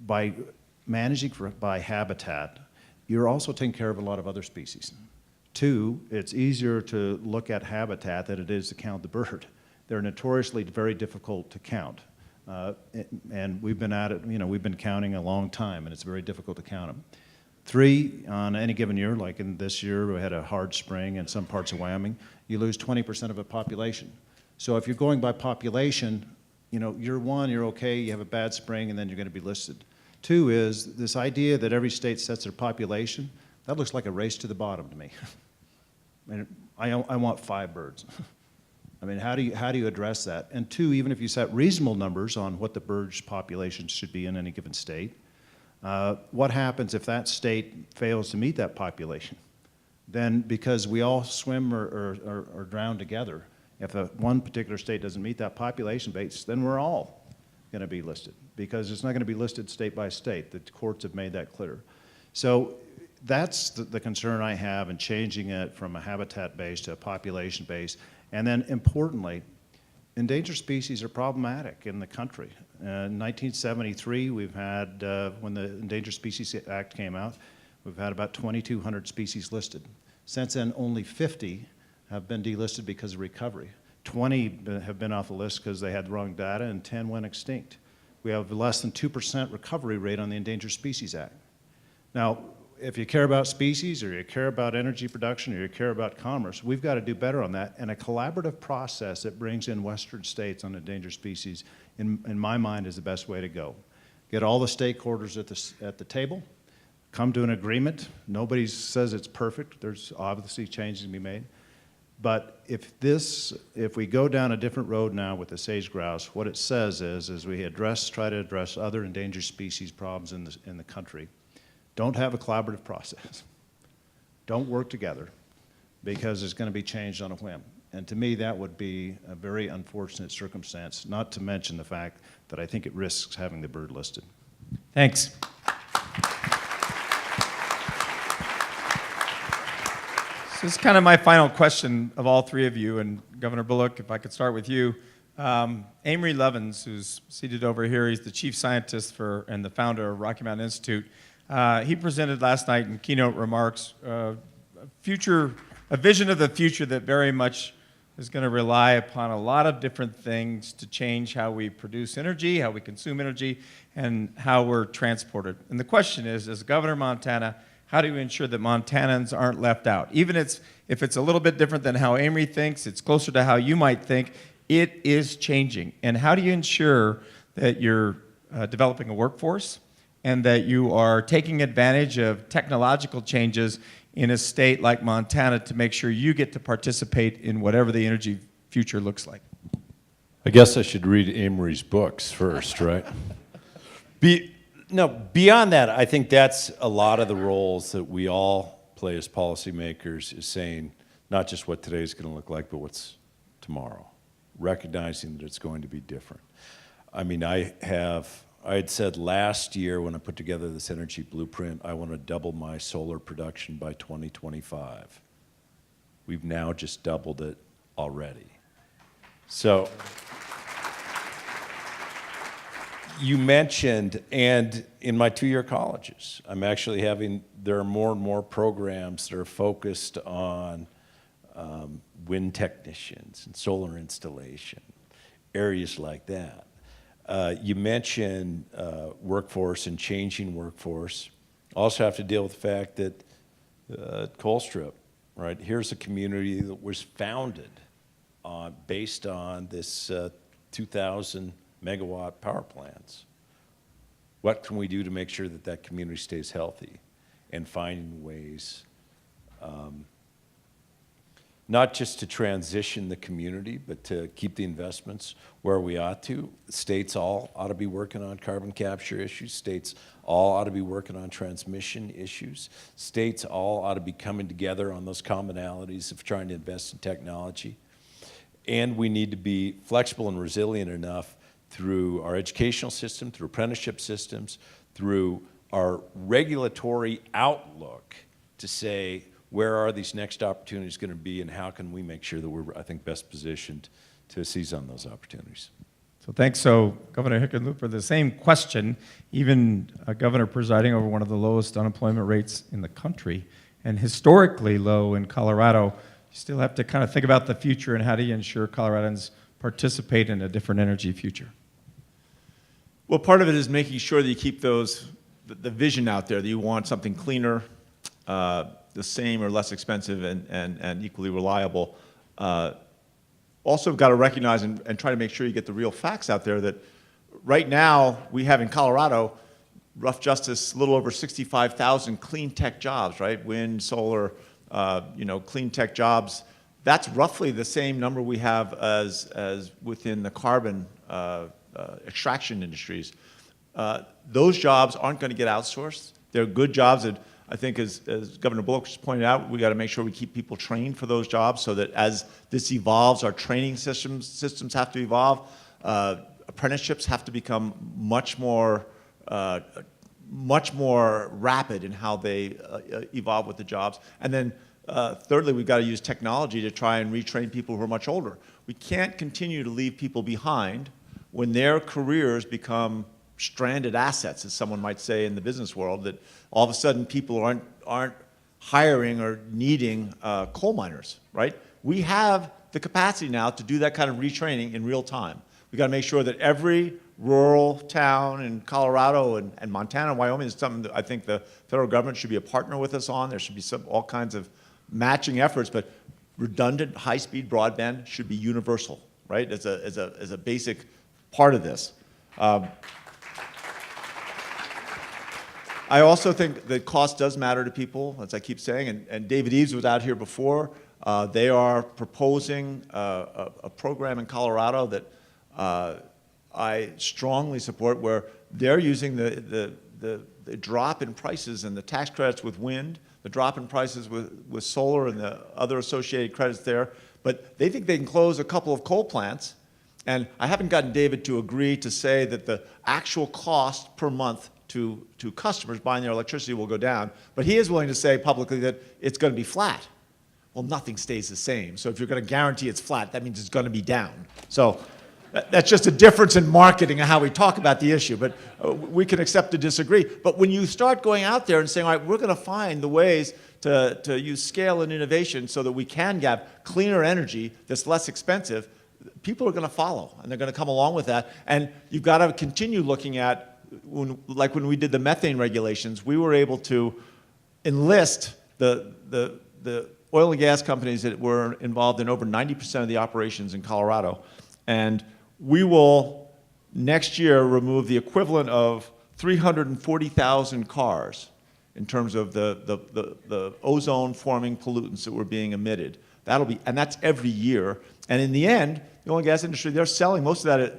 [SPEAKER 3] by managing by habitat, you're also taking care of a lot of other species. Two, it's easier to look at habitat than it is to count the bird. They're notoriously very difficult to count. And we've been at it, we've been counting a long time, and it's very difficult to count them. Three, on any given year, like in this year, we had a hard spring in some parts of Wyoming, you lose 20% of a population. So if you're going by population, year one, you're okay, you have a bad spring, and then you're going to be listed. Two is this idea that every state sets their population. That looks like a race to the bottom to me. I want 5 birds. I mean, how do you address that? And two, even if you set reasonable numbers on what the bird population should be in any given state, what happens if that state fails to meet that population? Then, because we all swim or drown together, if one particular state doesn't meet that population base, then we're all going to be listed, because it's not going to be listed state by state. The courts have made that clear. So that's the concern I have in changing it from a habitat base to a population base. And then importantly, endangered species are problematic in the country. In 1973, we've had, when the Endangered Species Act came out, we've had about 2,200 species listed. Since then, only 50 have been delisted because of recovery. 20 have been off the list because they had the wrong data, and 10 went extinct. We have less than 2% recovery rate on the Endangered Species Act. Now, if you care about species, or you care about energy production, or you care about commerce, we've got to do better on that. And a collaborative process that brings in western states on endangered species, in my mind, is the best way to go. Get all the stakeholders at the table, come to an agreement. Nobody says it's perfect. There's obviously changes to be made. But if we go down a different road now with the sage grouse, what it says is we try to address other endangered species problems in the country. Don't have a collaborative process. Don't work together, because it's going to be changed on a whim. And to me, that would be a very unfortunate circumstance, not to mention the fact that I think it risks having the bird listed.
[SPEAKER 2] Thanks. So this is kind of my final question of all three of you, and Governor Bullock, if I could start with you. Amory Levins, who's seated over here, he's the chief scientist and the founder of Rocky Mountain Institute. He presented last night in keynote remarks a vision of the future that very much is going to rely upon a lot of different things to change how we produce energy, how we consume energy, and how we're transported. And the question is, as Governor of Montana, how do you ensure that Montanans aren't left out? Even if it's a little bit different than how Amory thinks, it's closer to how you might think, it is changing. And how do you ensure that you're developing a workforce and that you are taking advantage of technological changes in a state like Montana to make sure you get to participate in whatever the energy future looks like?
[SPEAKER 6] I guess I should read Amory's books first, right? Beyond that, I think that's a lot of the roles that we all play as policymakers, is saying not just what today is going to look like, but what's tomorrow, recognizing that it's going to be different. I mean, I had said last year when I put together this energy blueprint, I want to double my solar production by 2025. We've now just doubled it already. So you mentioned, and in my two-year colleges, there are more and more programs that are focused on wind technicians and solar installation, areas like that. You mentioned workforce and changing workforce. Also have to deal with the fact that Colstrip, right? Here's a community that was founded based on this 2,000 megawatt power plants. What can we do to make sure that that community stays healthy, and finding ways not just to transition the community, but to keep the investments where we ought to. States all ought to be working on carbon capture issues. States all ought to be working on transmission issues. States all ought to be coming together on those commonalities of trying to invest in technology. And we need to be flexible and resilient enough through our educational system, through apprenticeship systems, through our regulatory outlook to say, where are these next opportunities going to be, and how can we make sure that we're, I think, best positioned to seize on those opportunities?
[SPEAKER 2] So thanks. So Governor Hickenlooper, the same question, even a governor presiding over one of the lowest unemployment rates in the country and historically low in Colorado, you still have to kind of think about the future and how do you ensure Coloradans participate in a different energy future?
[SPEAKER 5] Well, part of it is making sure that you keep the vision out there, that you want something cleaner, the same or less expensive and equally reliable. Also got to recognize and try to make sure you get the real facts out there that right now we have in Colorado, rough justice, a little over 65,000 clean tech jobs, right? Wind, solar, clean tech jobs. That's roughly the same number we have as within the carbon extraction industries. Those jobs aren't going to get outsourced. They're good jobs that I think, as Governor Bullock just pointed out, we got to make sure we keep people trained for those jobs so that as this evolves, our training systems have to evolve. Apprenticeships have to become much more rapid in how they evolve with the jobs. And then thirdly, we've got to use technology to try and retrain people who are much older. We can't continue to leave people behind when their careers become stranded assets, as someone might say in the business world, that all of a sudden people aren't hiring or needing coal miners, right? We have the capacity now to do that kind of retraining in real time. We've got to make sure that every rural town in Colorado and Montana and Wyoming is something that I think the federal government should be a partner with us on. There should be all kinds of matching efforts, but redundant high-speed broadband should be universal, right, as a basic part of this. I also think that cost does matter to people, as I keep saying, and David Eves was out here before. They are proposing a program in Colorado that I strongly support, where they're using the drop in prices and the tax credits with wind, the drop in prices with solar and the other associated credits there, but they think they can close a couple of coal plants. And I haven't gotten David to agree to say that the actual cost per month to customers buying their electricity will go down, but he is willing to say publicly that it's going to be flat. Well, nothing stays the same. So if you're going to guarantee it's flat, that means it's going to be down. So that's just a difference in marketing and how we talk about the issue. But we can accept to disagree. But when you start going out there and saying, all right, we're going to find the ways to use scale and innovation so that we can have cleaner energy that's less expensive, people are going to follow, and they're going to come along with that. And you've got to continue looking at, like when we did the methane regulations, we were able to enlist the oil and gas companies that were involved in over 90% of the operations in Colorado. And we will, next year, remove the equivalent of 340,000 cars in terms of the ozone-forming pollutants that were being emitted. And that's every year. And in the end, the oil and gas industry, they're selling most of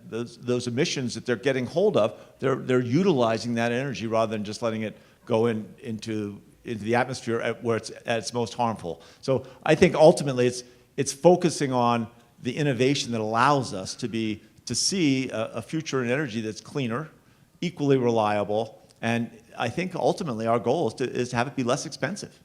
[SPEAKER 5] those emissions that they're getting hold of. They're utilizing that energy rather than just letting it go into the atmosphere where it's at its most harmful. So I think ultimately it's focusing on the innovation that allows us to see a future in energy that's cleaner, equally reliable, and I think ultimately our goal is to have it be less expensive.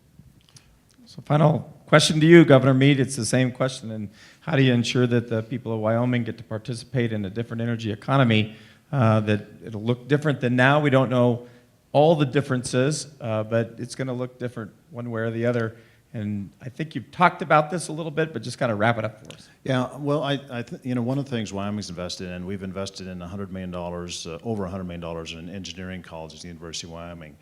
[SPEAKER 2] So final question to you, Governor Mead. It's the same question. And how do you ensure that the people of Wyoming get to participate in a different energy economy, that it'll look different than now? We don't know all the differences, but it's going to look different one way or the other. And I think you've talked about this a little bit, but just kind of wrap it up for us.
[SPEAKER 3] Yeah, well, one of the things Wyoming's invested in, we've invested in $100 million, over $100 million in engineering colleges at the University of Wyoming.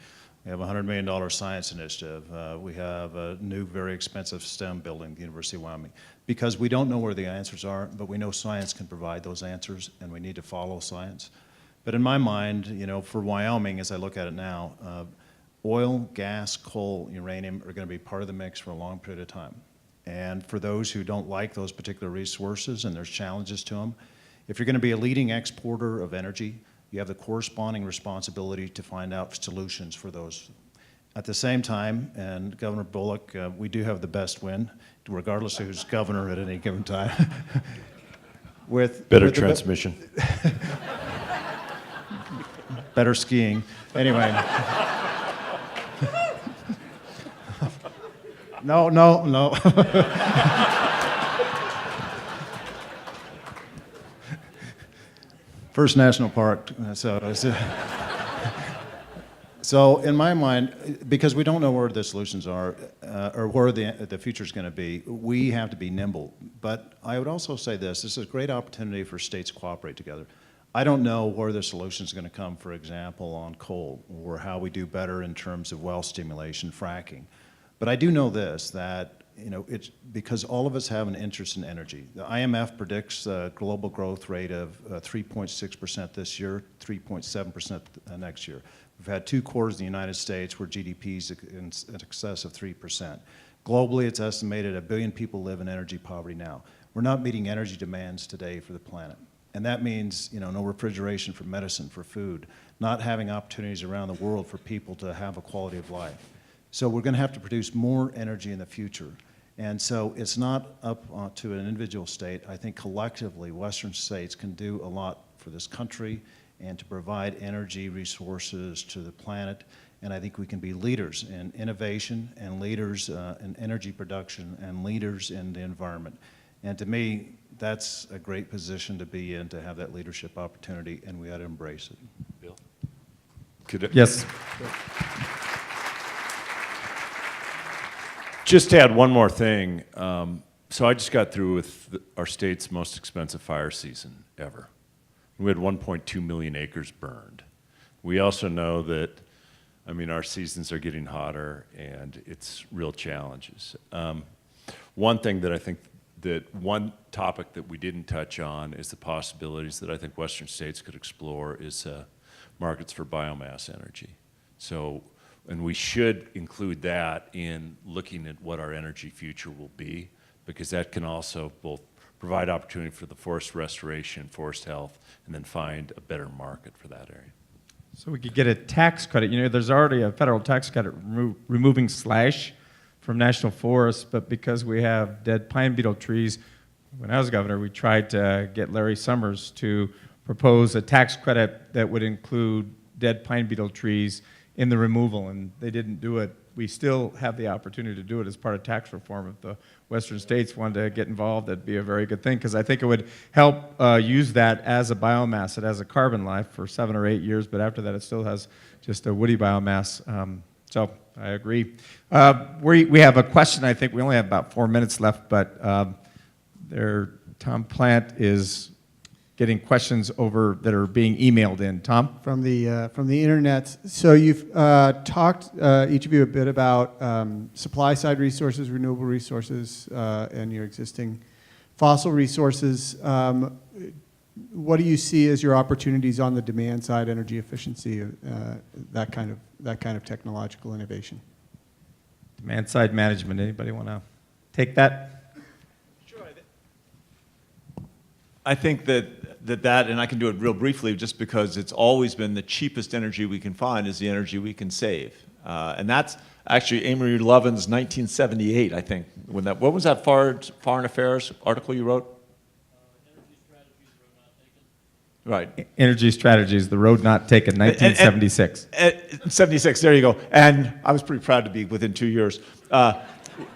[SPEAKER 3] We have a $100 million science initiative. We have a new, very expensive STEM building at the University of Wyoming. Because we don't know where the answers are, but we know science can provide those answers, and we need to follow science. But in my mind, for Wyoming, as I look at it now, oil, gas, coal, uranium are going to be part of the mix for a long period of time. And for those who don't like those particular resources and there's challenges to them, if you're going to be a leading exporter of energy, you have the corresponding responsibility to find out solutions for those. At the same time, and Governor Bullock, we do have the best win, regardless of who's governor at any given time.
[SPEAKER 6] Better transmission.
[SPEAKER 3] Better skiing. Anyway. No. First National Park. So in my mind, because we don't know where the solutions are or where the future is going to be, we have to be nimble. But I would also say this is a great opportunity for states to cooperate together. I don't know where the solution is going to come, for example, on coal, or how we do better in terms of well stimulation, fracking. But I do know this, that it's because all of us have an interest in energy. The IMF predicts a global growth rate of 3.6% this year, 3.7% next year. We've had 2 quarters in the United States where GDP is in excess of 3%. Globally, it's estimated 1 billion people live in energy poverty now. We're not meeting energy demands today for the planet. And that means, no refrigeration for medicine, for food, not having opportunities around the world for people to have a quality of life. So we're going to have to produce more energy in the future. And so it's not up to an individual state. I think collectively, Western states can do a lot for this country and to provide energy resources to the planet. And I think we can be leaders in innovation and leaders in energy production and leaders in the environment. And to me, that's a great position to be in, to have that leadership opportunity, and we ought to embrace it.
[SPEAKER 6] Bill?
[SPEAKER 2] Yes.
[SPEAKER 6] Just to add one more thing. So I just got through with our state's most expensive fire season ever. We had 1.2 million acres burned. We also know that, our seasons are getting hotter and it's real challenges. One thing that I think one topic that we didn't touch on is the possibilities that I think Western states could explore is markets for biomass energy. So, and we should include that in looking at what our energy future will be, because that can also both provide opportunity for the forest restoration, forest health, and then find a better market for that area.
[SPEAKER 2] So we could get a tax credit. There's already a federal tax credit removing slash from national forests, but because we have dead pine beetle trees, when I was governor, we tried to get Larry Summers to propose a tax credit that would include dead pine beetle trees in the removal, and they didn't do it we still have the opportunity to do it as part of tax reform. If the western states wanted to get involved, that'd be a very good thing, because I think it would help use that as a biomass. It has a carbon life for 7 or 8 years, but after that it still has just a woody biomass. So I agree. We have a question. I think we only have about 4 minutes left, but Tom Plant is getting questions over that are being emailed in. Tom?
[SPEAKER 7] From the internet. So you've talked, each of you, a bit about supply side resources, renewable resources, and your existing fossil resources. What do you see as your opportunities on the demand side, energy efficiency, that kind of technological innovation?
[SPEAKER 2] Demand side management. Anybody want to take that?
[SPEAKER 5] I think that, and I can do it real briefly just because it's always been the cheapest energy we can find is the energy we can save. And that's actually Amory Lovin's 1978, I think. What was that Foreign Affairs article you wrote? Right.
[SPEAKER 2] Energy Strategies, The Road Not Taken, 1976.
[SPEAKER 5] 76, there you go. And I was pretty proud to be within 2 years.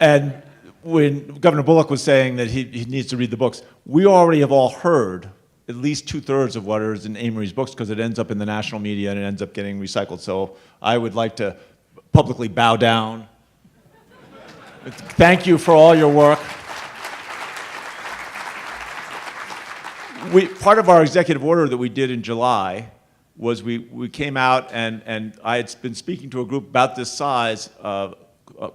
[SPEAKER 5] And when Governor Bullock was saying that he needs to read the books, we already have all heard at least 2/3 of what is in Amory's books, because it ends up in the national media and it ends up getting recycled. So I would like to publicly bow down. Thank you for all your work. Part of our executive order that we did in July was we came out and I had been speaking to a group about this size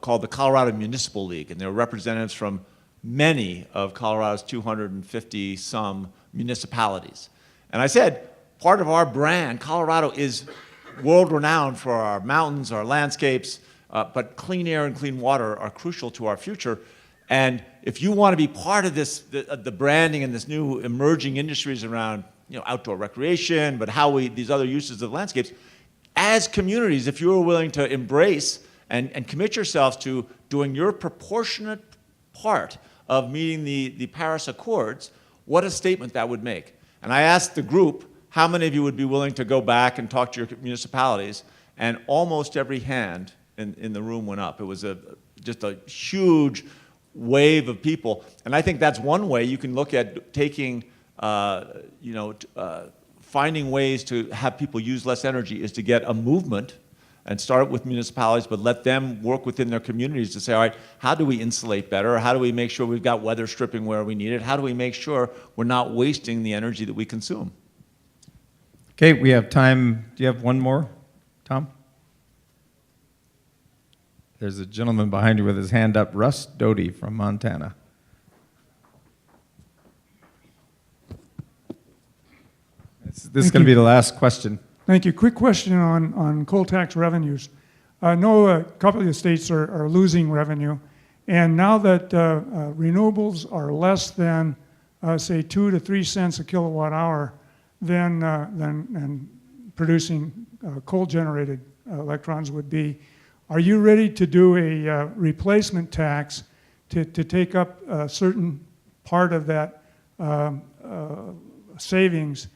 [SPEAKER 5] called the Colorado Municipal League, and there were representatives from many of Colorado's 250-some municipalities. And I said, part of our brand, Colorado is world-renowned for our mountains, our landscapes, but clean air and clean water are crucial to our future. And if you want to be part of this, the branding and this new emerging industries around, outdoor recreation, but these other uses of landscapes, as communities, if you are willing to embrace and commit yourselves to doing your proportionate part of meeting the Paris Accords, what a statement that would make. And I asked the group, how many of you would be willing to go back and talk to your municipalities? And almost every hand in the room went up. It was just a huge wave of people. And I think that's one way you can look at taking, finding ways to have people use less energy, is to get a movement and start with municipalities, but let them work within their communities to say, all right, how do we insulate better? How do we make sure we've got weather stripping where we need it? How do we make sure we're not wasting the energy that we consume?
[SPEAKER 2] Okay, we have time. Do you have one more, Tom? There's a gentleman behind you with his hand up, Russ Doty from Montana. This is going to be the last question.
[SPEAKER 8] Thank you. Quick question on coal tax revenues. I know a couple of the states are losing revenue, and now that renewables are less than, say, 2 to 3 cents a kilowatt hour than producing coal-generated electrons would be, are you ready to do a replacement tax to take up a certain part of that savings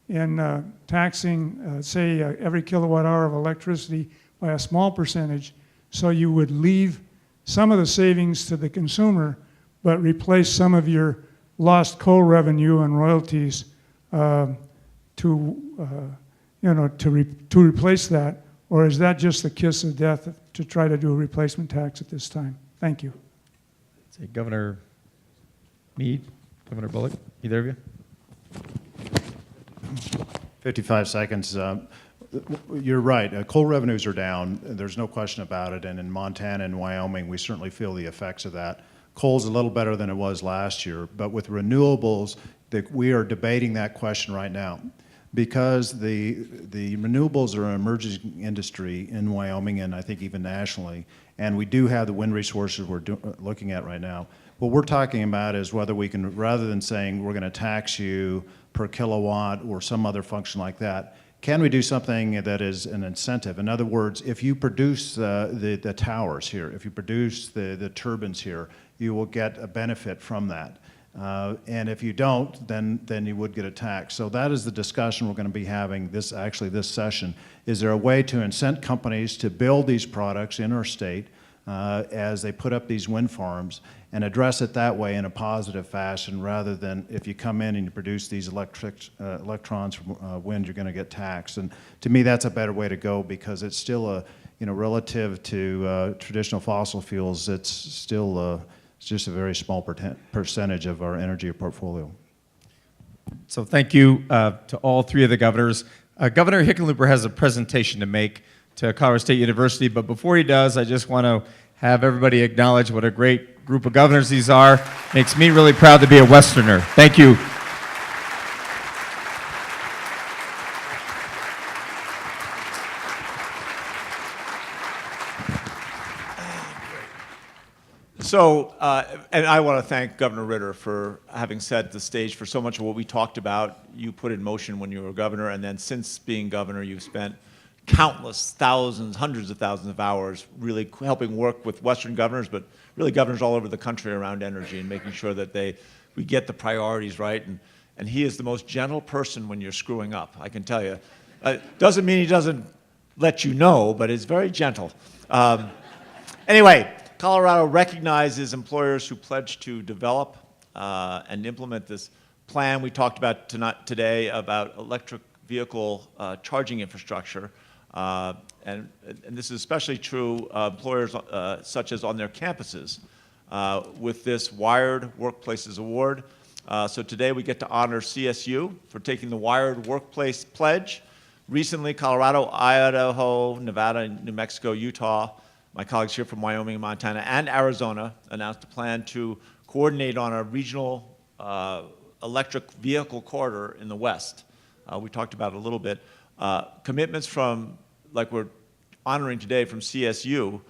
[SPEAKER 8] in taxing, say, every kilowatt hour of electricity by a small percentage, so you would leave some of the savings to the consumer, but replace some of your lost coal revenue and royalties to replace that? Or is that just the kiss of death to try to do a replacement tax at this time? Thank you.
[SPEAKER 2] Say Governor Mead, Governor Bullock, either of you?
[SPEAKER 3] 55 seconds. You're right. Coal revenues are down. There's no question about it. And in Montana and Wyoming, we certainly feel the effects of that. Coal's a little better than it was last year. But with renewables, we are debating that question right now. Because the renewables are an emerging industry in Wyoming and I think even nationally. And we do have the wind resources we're looking at right now. What we're talking about is whether we can, rather than saying we're going to tax you per kilowatt or some other function like that, can we do something that is an incentive? In other words, if you produce the towers here, if you produce the turbines here, you will get a benefit from that. And if you don't, then you would get a tax. So that is the discussion we're going to be having this session. Is there a way to incent companies to build these products in our state as they put up these wind farms and address it that way in a positive fashion, rather than if you come in and you produce these electrons from wind, you're going to get taxed. And to me, that's a better way to go, because it's still relative to traditional fossil fuels, it's still it's just a very small percentage of our energy portfolio.
[SPEAKER 2] So thank you to all three of the governors. Governor Hickenlooper has a presentation to make to Colorado State University, but before he does, I just want to have everybody acknowledge what a great group of governors these are. Makes me really proud to be a Westerner. Thank you.
[SPEAKER 5] So, and I want to thank Governor Ritter for having set the stage for so much of what we talked about. You put in motion when you were governor, and then since being governor, you've spent countless thousands, hundreds of thousands of hours really helping work with Western governors, but really governors all over the country around energy, and making sure that we get the priorities right. And he is the most gentle person when you're screwing up, I can tell you. Doesn't mean he doesn't let you know, but it's very gentle. Anyway, Colorado recognizes employers who pledge to develop and implement this plan we talked about today about electric vehicle charging infrastructure. And this is especially true employers such as on their campuses with this Wired Workplaces Award. So today we get to honor CSU for taking the Wired Workplace Pledge. Recently, Colorado, Idaho, Nevada, New Mexico, Utah, my colleagues here from Wyoming, Montana, and Arizona announced a plan to coordinate on a regional electric vehicle corridor in the West. We talked about it a little bit. Commitments from, like we're honoring today, from CSU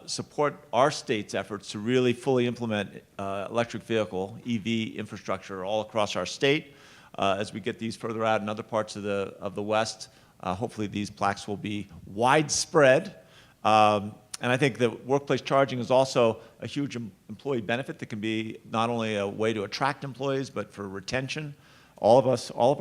[SPEAKER 5] support our state's efforts to really fully implement electric vehicle, EV infrastructure all across our state. As we get these further out in other parts of the West, hopefully these plaques will be widespread. And I think that workplace charging is also a huge employee benefit that can be not only a way to attract employees, but for retention. All of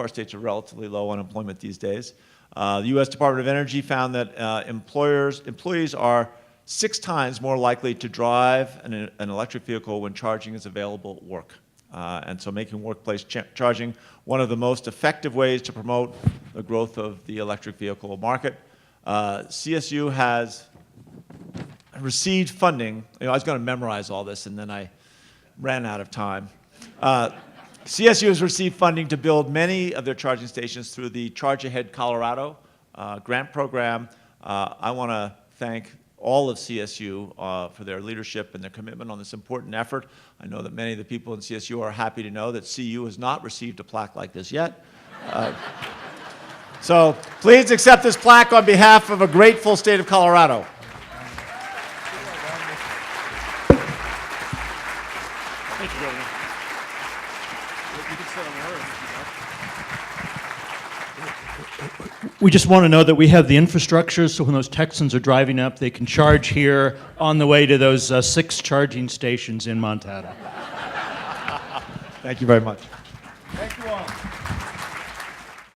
[SPEAKER 5] our states are relatively low unemployment these days. The U.S. Department of Energy found that employees are 6 times more likely to drive an electric vehicle when charging is available at work. And so making workplace charging one of the most effective ways to promote the growth of the electric vehicle market. CSU has received funding. I was going to memorize all this, and then I ran out of time. CSU has received funding to build many of their charging stations through the Charge Ahead Colorado grant program. I want to thank all of CSU for their leadership and their commitment on this important effort. I know that many of the people in CSU are happy to know that CU has not received a plaque like this yet. So please accept this plaque on behalf of a grateful state of Colorado.
[SPEAKER 9] Thank you, Governor. You can sit on hers. We just want to know that we have the infrastructure, so when those Texans are driving up, they can charge here on the way to those 6 charging stations in Montana.
[SPEAKER 5] Thank you very much.
[SPEAKER 9] Thank you all.